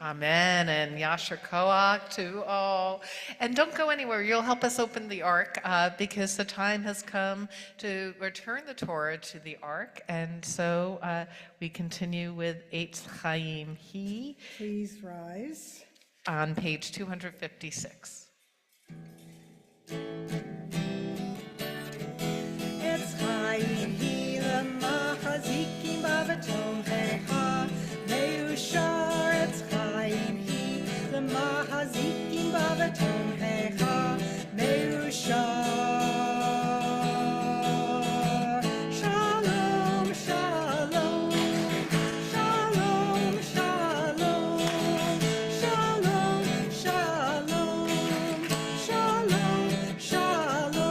Amen, and Yasher Koach to all. And don't go anywhere. You'll help us open the ark because the time has come to return the Torah to the ark. And so we continue with Eitz Chaim He. Please rise. On page 256. Chaim hi lemachazikim bavatom hecha meushar. Etz Chaim hi lemachazikim bavatom hecha meushar. Shalom, shalom, shalom, shalom, shalom, shalom, shalom, shalom.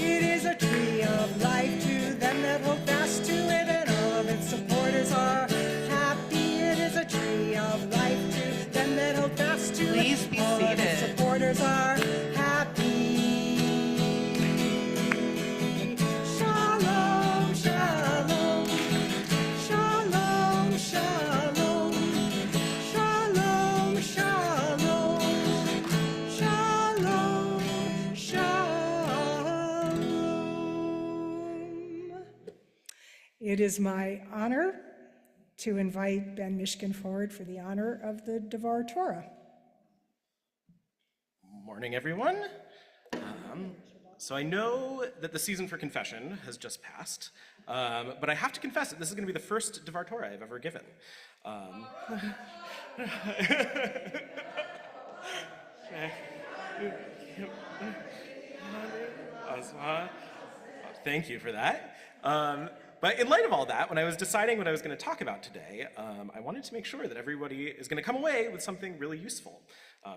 It is a tree of life to them that hold fast to it, and all of its supporters are happy. It is a tree of life to them that hold fast to Please it. be All of its seated. supporters are happy. Shalom, shalom, shalom, shalom, shalom, shalom, shalom, shalom. It is my honor to invite Ben Mishkin forward for the honor of the Devar Torah. Morning, everyone. So I know that the season for confession has just passed, but I have to confess that this is going to be the first Devar Torah I've ever given. Thank you for that. But in light of all that, when I was deciding what I was going to talk about today, I wanted to make sure that everybody is going to come away with something really useful.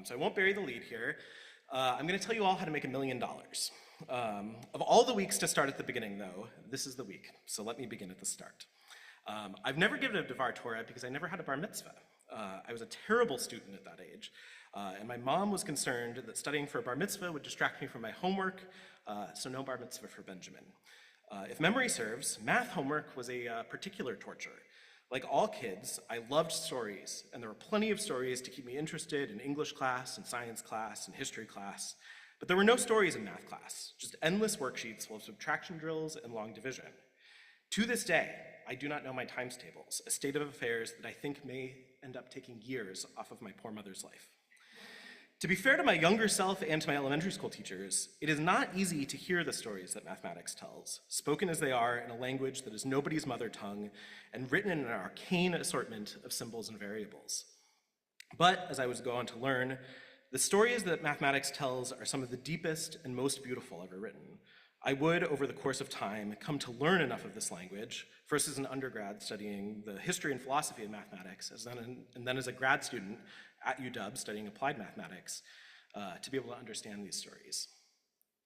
So I won't bury the lead here. I'm going to tell you all how to make $1 million. Of all the weeks to start at the beginning, though, this is the week. So let me begin at the start. I've never given a Devar Torah because I never had a bar mitzvah. I was a terrible student at that age, and my mom was concerned that studying for a bar mitzvah would distract me from my homework, so no bar mitzvah for Benjamin. If memory serves, math homework was a particular torture. Like all kids, I loved stories, and there were plenty of stories to keep me interested in English class and science class and history class, but there were no stories in math class, just endless worksheets full of subtraction drills and long division. To this day, I do not know my times tables, a state of affairs that I think may end up taking years off of my poor mother's life. To be fair to my younger self and to my elementary school teachers, it is not easy to hear the stories that mathematics tells, spoken as they are in a language that is nobody's mother tongue and written in an arcane assortment of symbols and variables. But, as I was go on to learn, the stories that mathematics tells are some of the deepest and most beautiful ever written. I would, over the course of time, come to learn enough of this language, first as an undergrad studying the history and philosophy of mathematics, and then as a grad student at UW studying applied mathematics, to be able to understand these stories.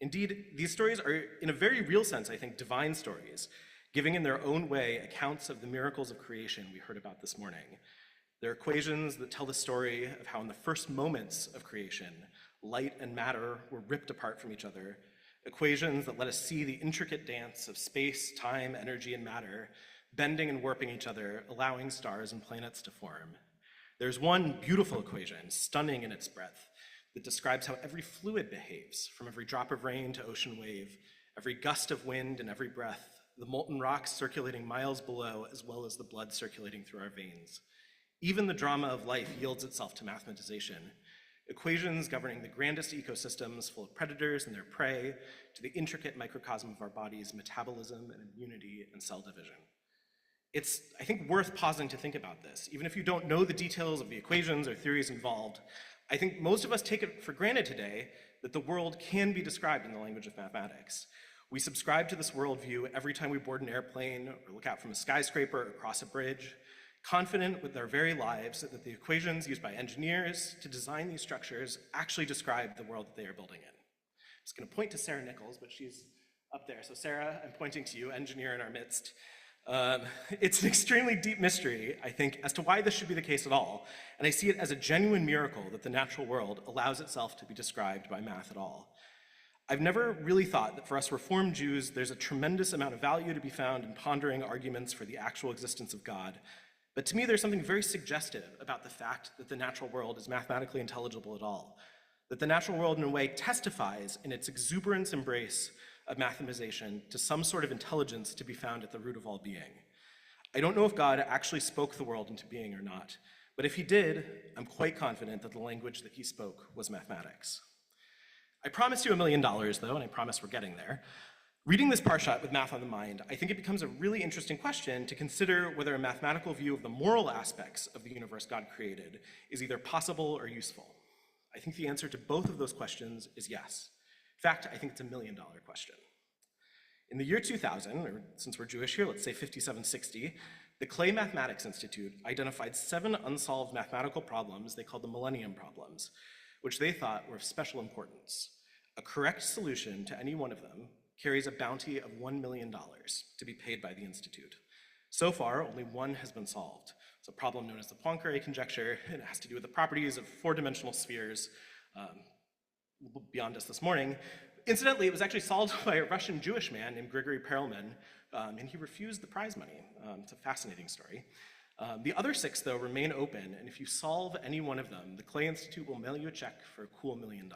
Indeed, these stories are, in a very real sense, I think, divine stories, giving in their own way accounts of the miracles of creation we heard about this morning. They're equations that tell the story of how in the first moments of creation, light and matter were ripped apart from each other, equations that let us see the intricate dance of space, time, energy, and matter, bending and warping each other, allowing stars and planets to form. There's one beautiful equation, stunning in its breadth, that describes how every fluid behaves, from every drop of rain to ocean wave, every gust of wind and every breath, the molten rocks circulating miles below, as well as the blood circulating through our veins. Even the drama of life yields itself to mathematization, equations governing the grandest ecosystems full of predators and their prey, to the intricate microcosm of our body's metabolism and immunity and cell division. It's, I think, worth pausing to think about this. Even if you don't know the details of the equations or theories involved, I think most of us take it for granted today that the world can be described in the language of mathematics. We subscribe to this worldview every time we board an airplane or look out from a skyscraper or cross a bridge, confident with our very lives that the equations used by engineers to design these structures actually describe the world that they are building in. I'm just going to point to Sarah Nichols, but she's up there. So Sarah, I'm pointing to you, engineer in our midst. It's an extremely deep mystery, I think, as to why this should be the case at all, and I see it as a genuine miracle that the natural world allows itself to be described by math at all. I've never really thought that for us Reformed Jews, there's a tremendous amount of value to be found in pondering arguments for the actual existence of God. But to me, there's something very suggestive about the fact that the natural world is mathematically intelligible at all, that the natural world in a way testifies in its exuberance embrace of mathematization to some sort of intelligence to be found at the root of all being. I don't know if God actually spoke the world into being or not, but if he did, I'm quite confident that the language that he spoke was mathematics. I promised you $1 million, though, and I promise we're getting there. Reading this parshat with math on the mind, I think it becomes a really interesting question to consider whether a mathematical view of the moral aspects of the universe God created is either possible or useful. I think the answer to both of those questions is yes. In fact, I think it's $1 million question. In the year 2000, or since we're Jewish here, let's say 5760, the Clay Mathematics Institute identified 7 unsolved mathematical problems they called the Millennium Problems, which they thought were of special importance. A correct solution to any one of them carries a bounty of $1 million to be paid by the Institute. So far, only one has been solved. It's a problem known as the Poincare conjecture, and it has to do with the properties of 4-dimensional spheres beyond us this morning. Incidentally, it was actually solved by a Russian Jewish man named Grigory Perelman, and he refused the prize money. It's a fascinating story. The other 6, though, remain open, and if you solve any one of them, the Clay Institute will mail you a check for a cool $1 million.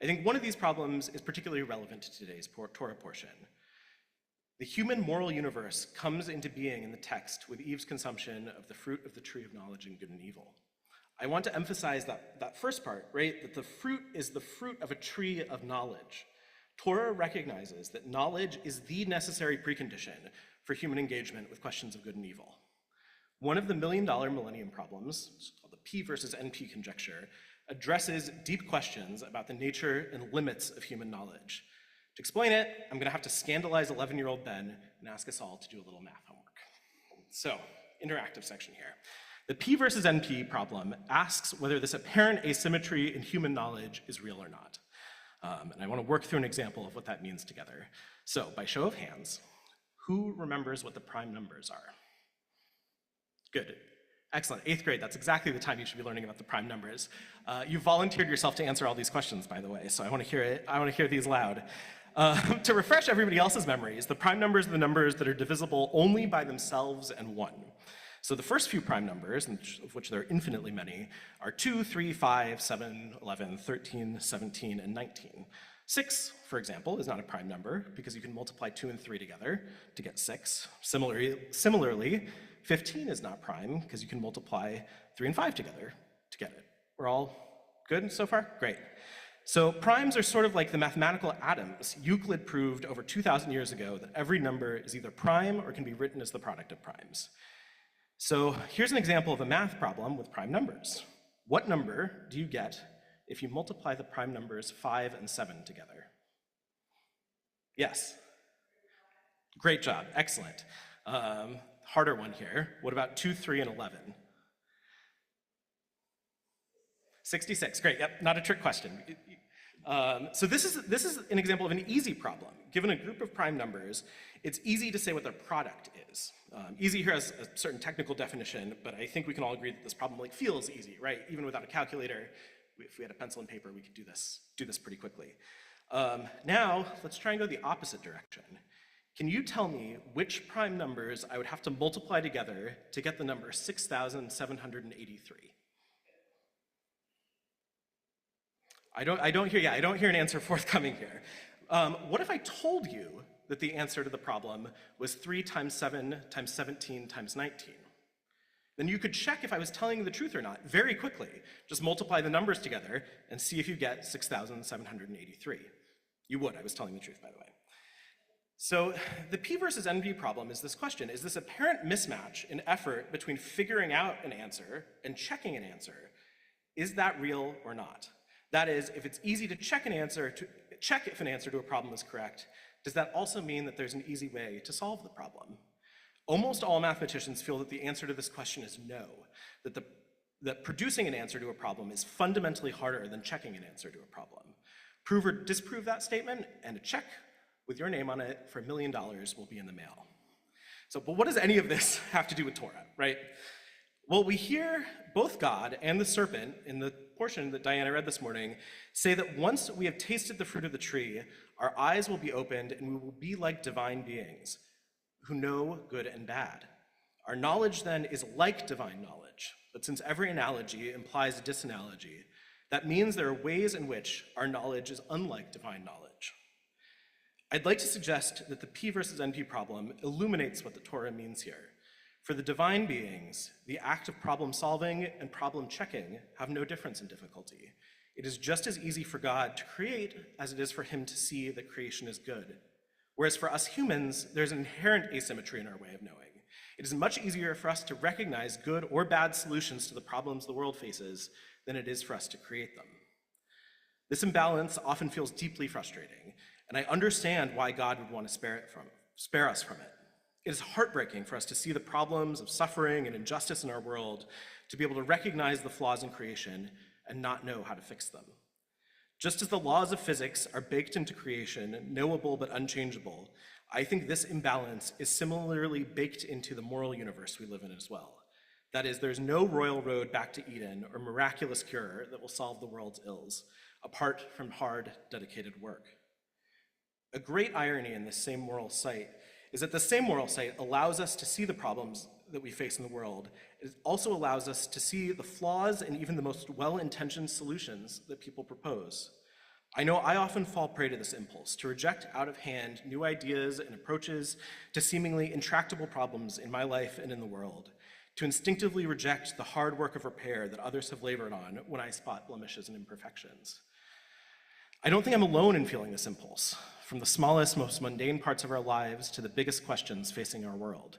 I think one of these problems is particularly relevant to today's Torah portion. The human moral universe comes into being in the text with Eve's consumption of the fruit of the tree of knowledge and good and evil. I want to emphasize that first part, right? That the fruit is the fruit of a tree of knowledge. Torah recognizes that knowledge is the necessary precondition for human engagement with questions of good and evil. One of the million-dollar millennium problems, called the P versus NP conjecture, addresses deep questions about the nature and limits of human knowledge. To explain it, I'm gonna have to scandalize 11-year-old Ben and ask us all to do a little math homework. So, interactive section here. The P versus NP problem asks whether this apparent asymmetry in human knowledge is real or not. And I want to work through an example of what that means together. So, by show of hands, who remembers what the prime numbers are? Good. Excellent. 8th grade, that's exactly the time you should be learning about the prime numbers. You volunteered yourself to answer all these questions, by the way, so I want to hear it. I want to hear these loud. To refresh everybody else's memories, the prime numbers are the numbers that are divisible only by themselves and 1. So the first few prime numbers, of which there are infinitely many, are 2, 3, 5, 7, 11, 13, 17, and 19. 6, for example, is not a prime number because you can multiply 2 and 3 together to get 6. Similarly, 15 is not prime because you can multiply 3 and 5 together to get it. We're all good so far? Great. So primes are sort of like the mathematical atoms. Euclid proved over 2,000 years ago that every number is either prime or can be written as the product of primes. So here's an example of a math problem with prime numbers. What number do you get if you multiply the prime numbers 5 and 7 together? Yes. Great job, excellent. Harder one here. What about 2, 3, and 11? 66, great, yep, not a trick question. So this is an example of an easy problem. Given a group of prime numbers, it's easy to say what their product is. Easy here has a certain technical definition, but I think we can all agree that this problem feels easy, right? Even without a calculator, if we had a pencil and paper, we could do this pretty quickly. Now, let's try and go the opposite direction. Can you tell me which prime numbers I would have to multiply together to get the number 6,783? I don't hear an answer forthcoming here. What if I told you that the answer to the problem was 3 times 7 times 17 times 19? Then you could check if I was telling you the truth or not very quickly. Just multiply the numbers together and see if you get 6,783. You would, I was telling the truth, by the way. So the P versus NP problem is this question: is this apparent mismatch in effort between figuring out an answer and checking an answer, is that real or not? That is, if it's easy to check if an answer to a problem is correct, does that also mean that there's an easy way to solve the problem? Almost all mathematicians feel that the answer to this question is no, that producing an answer to a problem is fundamentally harder than checking an answer to a problem. Prove or disprove that statement, and a check with your name on it for $1 million will be in the mail. So, but what does any of this have to do with Torah, right? Well, we hear both God and the serpent in the portion that Diana read this morning say that once we have tasted the fruit of the tree, our eyes will be opened and we will be like divine beings who know good and bad. Our knowledge then is like divine knowledge, but since every analogy implies a disanalogy, that means there are ways in which our knowledge is unlike divine knowledge. I'd like to suggest that the P versus NP problem illuminates what the Torah means here. For the divine beings, the act of problem solving and problem checking have no difference in difficulty. It is just as easy for God to create as it is for him to see that creation is good. Whereas for us humans, there's an inherent asymmetry in our way of knowing. It is much easier for us to recognize good or bad solutions to the problems the world faces than it is for us to create them. This imbalance often feels deeply frustrating, and I understand why God would want to spare us from it. It is heartbreaking for us to see the problems of suffering and injustice in our world, to be able to recognize the flaws in creation and not know how to fix them. Just as the laws of physics are baked into creation, knowable but unchangeable, I think this imbalance is similarly baked into the moral universe we live in as well. That is, there's no royal road back to Eden or miraculous cure that will solve the world's ills, apart from hard, dedicated work. A great irony in this same moral sight is that the same moral sight allows us to see the problems that we face in the world. It also allows us to see the flaws and even the most well-intentioned solutions that people propose. I know I often fall prey to this impulse, to reject out of hand new ideas and approaches to seemingly intractable problems in my life and in the world, to instinctively reject the hard work of repair that others have labored on when I spot blemishes and imperfections. I don't think I'm alone in feeling this impulse, from the smallest, most mundane parts of our lives to the biggest questions facing our world.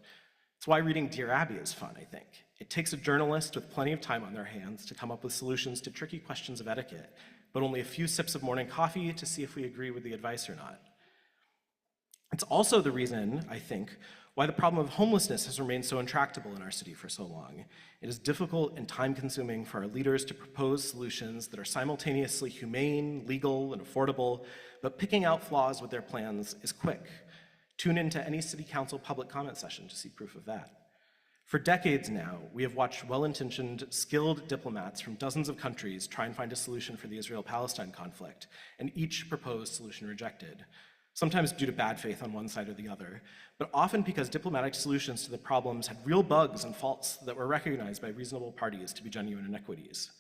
It's why reading Dear Abby is fun, I think. It takes a journalist with plenty of time on their hands to come up with solutions to tricky questions of etiquette, but only a few sips of morning coffee to see if we agree with the advice or not. It's also the reason, I think, why the problem of homelessness has remained so intractable in our city for so long. It is difficult and time-consuming for our leaders to propose solutions that are simultaneously humane, legal, and affordable, but picking out flaws with their plans is quick. Tune into any city council public comment session to see proof of that. For decades now, we have watched well-intentioned, skilled diplomats from dozens of countries try and find a solution for the Israel-Palestine conflict, and each proposed solution rejected. Sometimes due to bad faith on one side or the other, but often because diplomatic solutions to the problems had real bugs and faults that were recognized by reasonable parties to be genuine inequities.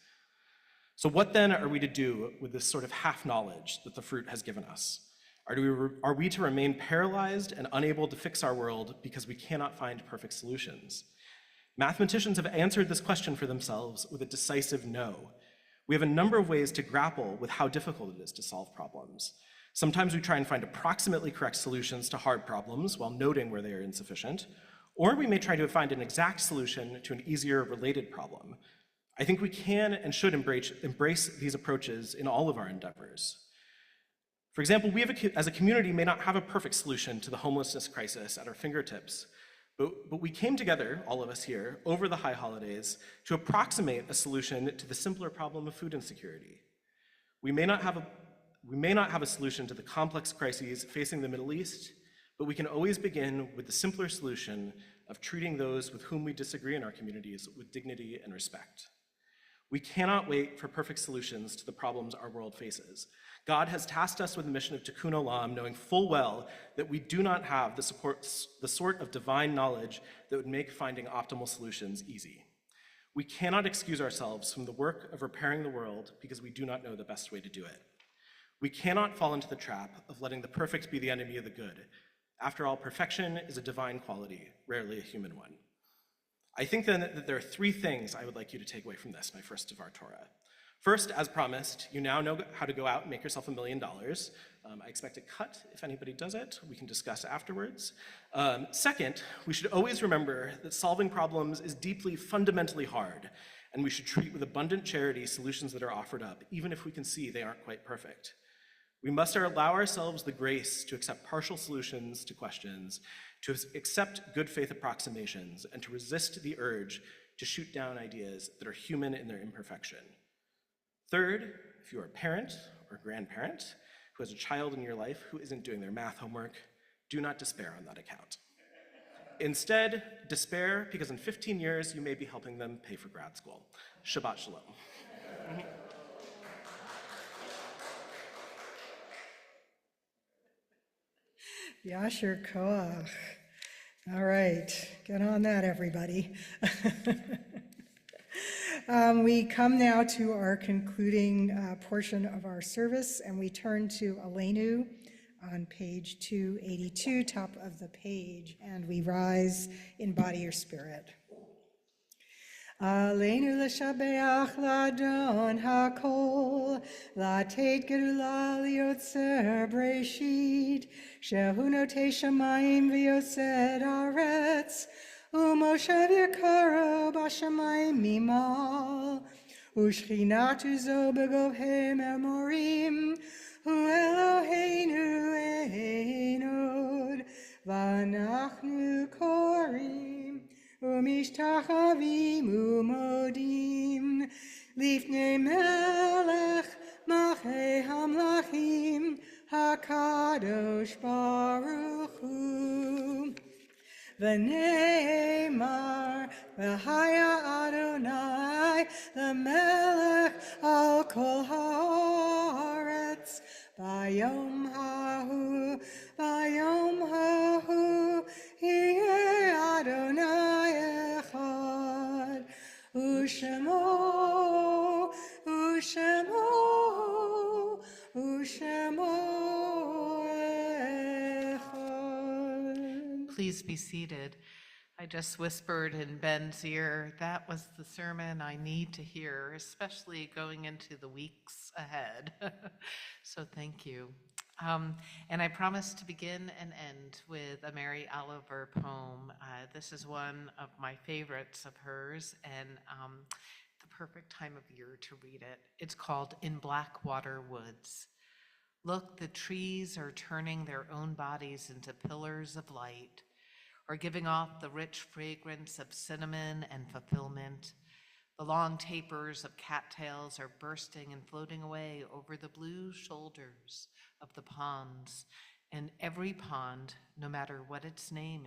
So what then are we to do with this sort of half-knowledge that the fruit has given us? Are we to remain paralyzed and unable to fix our world because we cannot find perfect solutions? Mathematicians have answered this question for themselves with a decisive no. We have a number of ways to grapple with how difficult it is to solve problems. Sometimes we try and find approximately correct solutions to hard problems while noting where they are insufficient, or we may try to find an exact solution to an easier related problem. I think we can and should embrace these approaches in all of our endeavors. For example, we as a community may not have a perfect solution to the homelessness crisis at our fingertips, but we came together, all of us here, over the high holidays to approximate a solution to the simpler problem of food insecurity. We may not have a solution to the complex crises facing the Middle East, but we can always begin with the simpler solution of treating those with whom we disagree in our communities with dignity and respect. We cannot wait for perfect solutions to the problems our world faces. God has tasked us with the mission of Tikkun Olam, knowing full well that we do not have the sort of divine knowledge that would make finding optimal solutions easy. We cannot excuse ourselves from the work of repairing the world because we do not know the best way to do it. We cannot fall into the trap of letting the perfect be the enemy of the good. After all, perfection is a divine quality, rarely a human one. I think then that there are three things I would like you to take away from this, my first Devar Torah. First, as promised, you now know how to go out and make yourself $1 million. I expect a cut if anybody does it. We can discuss afterwards. Second, we should always remember that solving problems is deeply, fundamentally hard, and we should treat with abundant charity solutions that are offered up, even if we can see they aren't quite perfect. We must allow ourselves the grace to accept partial solutions to questions, to accept good faith approximations, and to resist the urge to shoot down ideas that are human in their imperfection. Third, if you are a parent or grandparent who has a child in your life who isn't doing their math homework, do not despair on that account. Instead, despair because in 15 years you may be helping them pay for grad school. Shabbat Shalom. Yasher Koach. All right, get on that, everybody. We come now to our concluding portion of our service, and we turn to Aleinu on page 282, top of the page, and we rise in body or spirit. Aleinu l'shabeach l'adon hakol, l'ateit gerula liotzer breshit, shehu notei shamayim v'yosed aretz, umoshev yakaro b'shamayim mimal, ushchinatu zo begovhem emorim, hu Eloheinu einod, v'anachnu korim, umishtachavim umodim, lifnei melech malchei hamlachim, hakadosh baruch hu. V'neimar v'haya Adonai l'melech al kol haaretz, bayom hahu yeh Adonai echad, u'shemo echad. Please be seated. I just whispered in Ben's ear, that was the sermon I need to hear, especially going into the weeks ahead. So thank you. And I promise to begin and end with a Mary Oliver poem. This is one of my favorites of hers, and the perfect time of year to read it. It's called In Blackwater Woods. Look, the trees are turning their own bodies into pillars of light, or giving off the rich fragrance of cinnamon and fulfillment. The long tapers of cattails are bursting and floating away over the blue shoulders of the ponds, and every pond, no matter what its name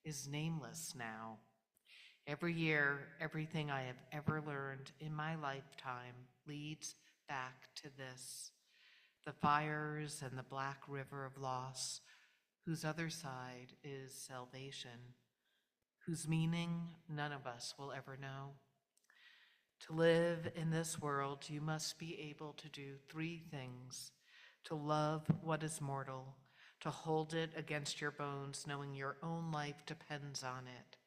is nameless now. Every year, everything I have ever learned in my lifetime leads back to this: the fires and the black river of loss, whose other side is salvation, whose meaning none of us will ever know. To live in this world, you must be able to do three things: to love what is mortal, to hold it against your bones, knowing your own life depends on it,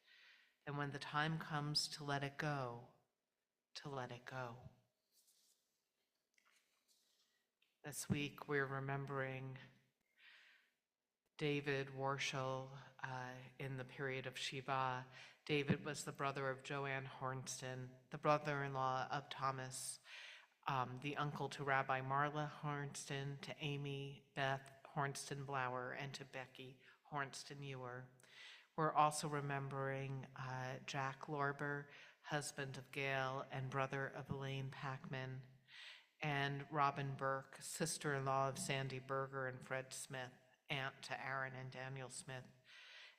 and when the time comes to let it go, to let it go. This week, we're remembering David Warshall in the period of Shiva. David was the brother of Joanne Hornston, the brother-in-law of Thomas, the uncle to Rabbi Marla Hornston, to Amy Beth Hornston Blower, and to Becky Hornston Ewer. We're also remembering Jack Lorber, husband of Gail and brother of Elaine Packman, and Robin Burke, sister-in-law of Sandy Berger and Fred Smith, aunt to Aaron and Daniel Smith.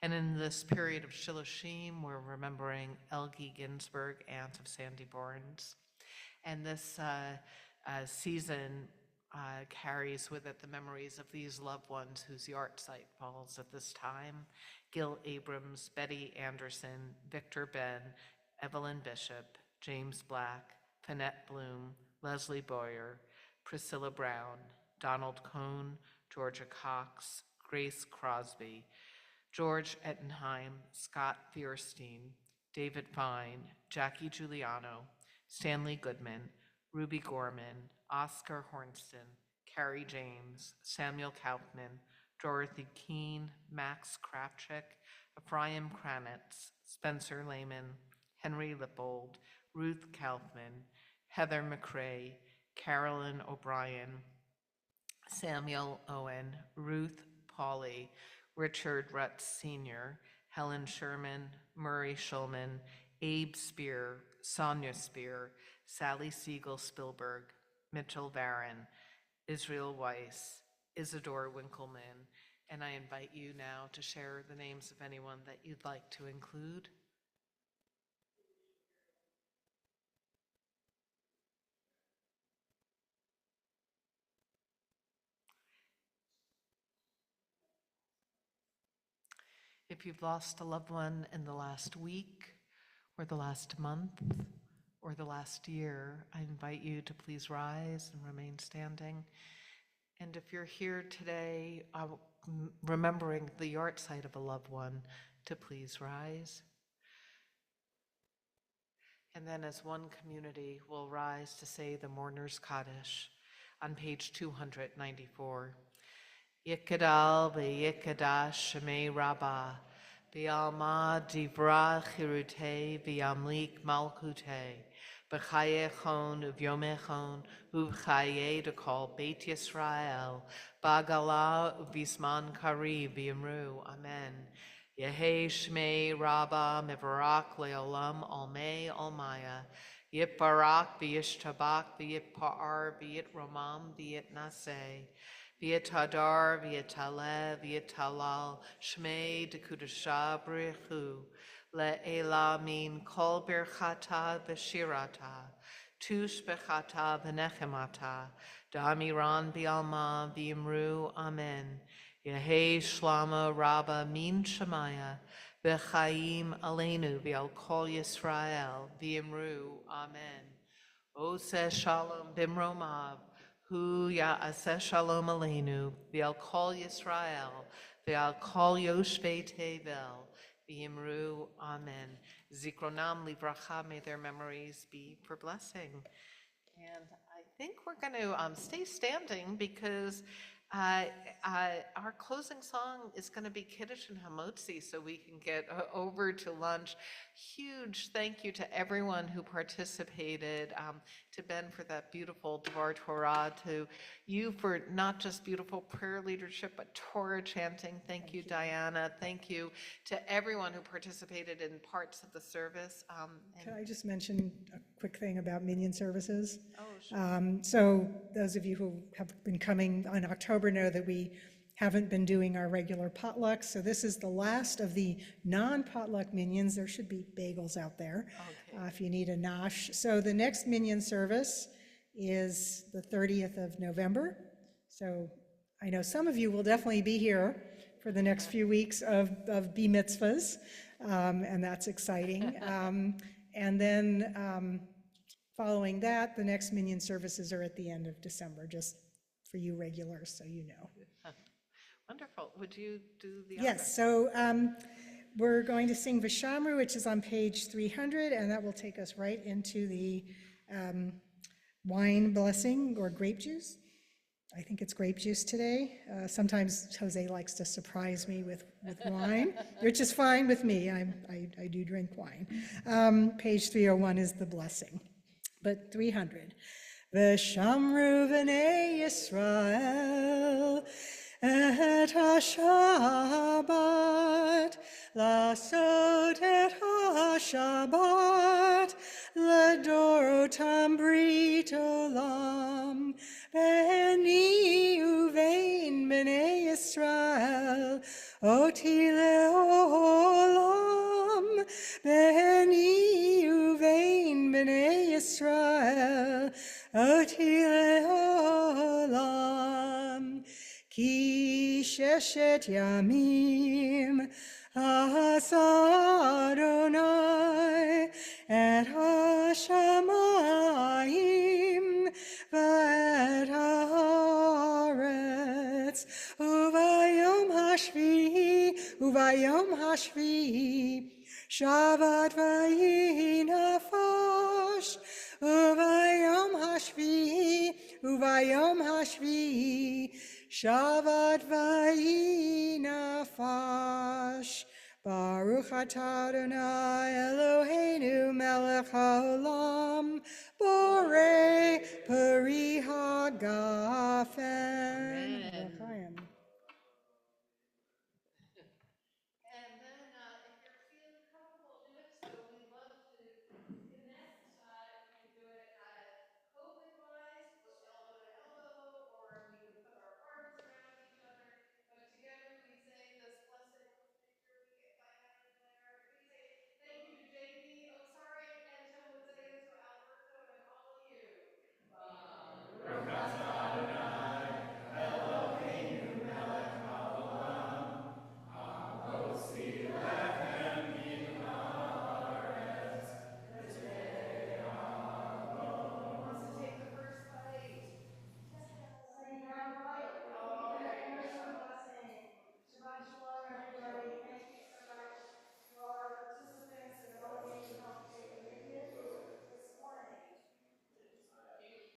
And in this period of Shiloshim, we're remembering Elgie Ginsberg, aunt of Sandy Barnes. And this season carries with it the memories of these loved ones whose yard site falls at this time: Gil Abrams, Betty Anderson, Victor Ben, Evelyn Bishop, James Black, Finette Bloom, Leslie Boyer, Priscilla Brown, Donald Cohn, Georgia Cox, Grace Crosby, George Ettenheim, Scott Fierstein, David Fine, Jackie Giuliano, Stanley Goodman, Ruby Gorman, Oscar Hornston, Carrie James, Samuel Kaufman, Dorothy Keene, Max Kravchik, Ephraim Kranitz, Spencer Lehman, Henry Lippold, Ruth Kaufman, Heather McRae, Carolyn O'Brien, Samuel Owen, Ruth Pauley, Richard Rutz Sr., Helen Sherman, Murray Schulman, Abe Spear, Sonia Spear, Sally Siegel Spielberg, Mitchell Barron, Israel Weiss, Isidore Winkleman, and I invite you now to share the names of anyone that you'd like to include. If you've lost a loved one in the last week, or the last month, or the last year, I invite you to please rise and remain standing. And if you're here today remembering the yard site of a loved one, to please rise. And then as one community, we'll rise to say the Mourner's Kaddish on page 294. Yikadal v'yikadash shemei Rabbah, v'alma divra chirute v'yamlik malchute, v'chayechon uv'yomechon uv'chaye dekol Beit Yisrael, b'agala uv'isman kari v'yimru, amen. Yehei shmei Rabbah mivarak le'olam almei almaya, yitbarak v'yishtabak v'yitpa'ar v'yitromam v'yitnaseh, V'yitadar, v'yitaleh, v'yitalal, shmei dekudasha b'richu, le'ela min kol birchata v'shirata, tush b'chata v'nechemata, da'amiran b'alma v'yimru, amen. Yehei shlama rabba min shemaya, v'chaim aleinu v'al kol Yisrael, v'yimru, amen. Oseh shalom b'mromav, Hu ya'aseh shalom aleinu, v'al kol Yisrael, v'al kol yoshvei tevel, V'yimru, amen. Zikronam livracha, may their memories be for blessing. And I think we're going to stay standing because our closing song is going to be Kiddush and Hamotzi, so we can get over to lunch. Huge thank you to everyone who participated, to Ben for that beautiful Dvar Torah, to you for not just beautiful prayer leadership, but Torah chanting. Thank you, Diana. Thank you to everyone who participated in parts of the service. Can I just mention a quick thing about Minyan Services? Oh, sure. So those of you who have been coming in October know that we haven't been doing our regular potlucks. So this is the last of the non-potluck Minyans. There should be bagels out there if you need a nosh. So the next Minyan service is the 30th of November. So I know some of you will definitely be here for the next few weeks of B mitzvahs, and that's exciting. And then following that, the next Minyan services are at the end of December, just for you regulars, so you know. Wonderful. Would you do the honor? Yes, so we're going to sing Vishamru, which is on page 300, and that will take us right into the wine blessing or grape juice. I think it's grape juice today. Sometimes Jose likes to surprise me with wine, which is fine with me. I do drink wine. Page 301 is the blessing, but 300. Vishamru v'nei Yisrael et ha-Shabbat, lasot et ha-Shabbat, ledorotam brit olam, beni uvein b'nei Yisrael, oti leolam, beni uvein b'nei Yisrael, oti leolam. Ki sheshet yamim asa Adonai et hashamayim v'et haaretz uvayom hashvi'i Shabbat vayi nafash uvayom hashvi'i Shabbat vayi nafash. Baruch atah Adonai Eloheinu melech haolam borei peri hagafen.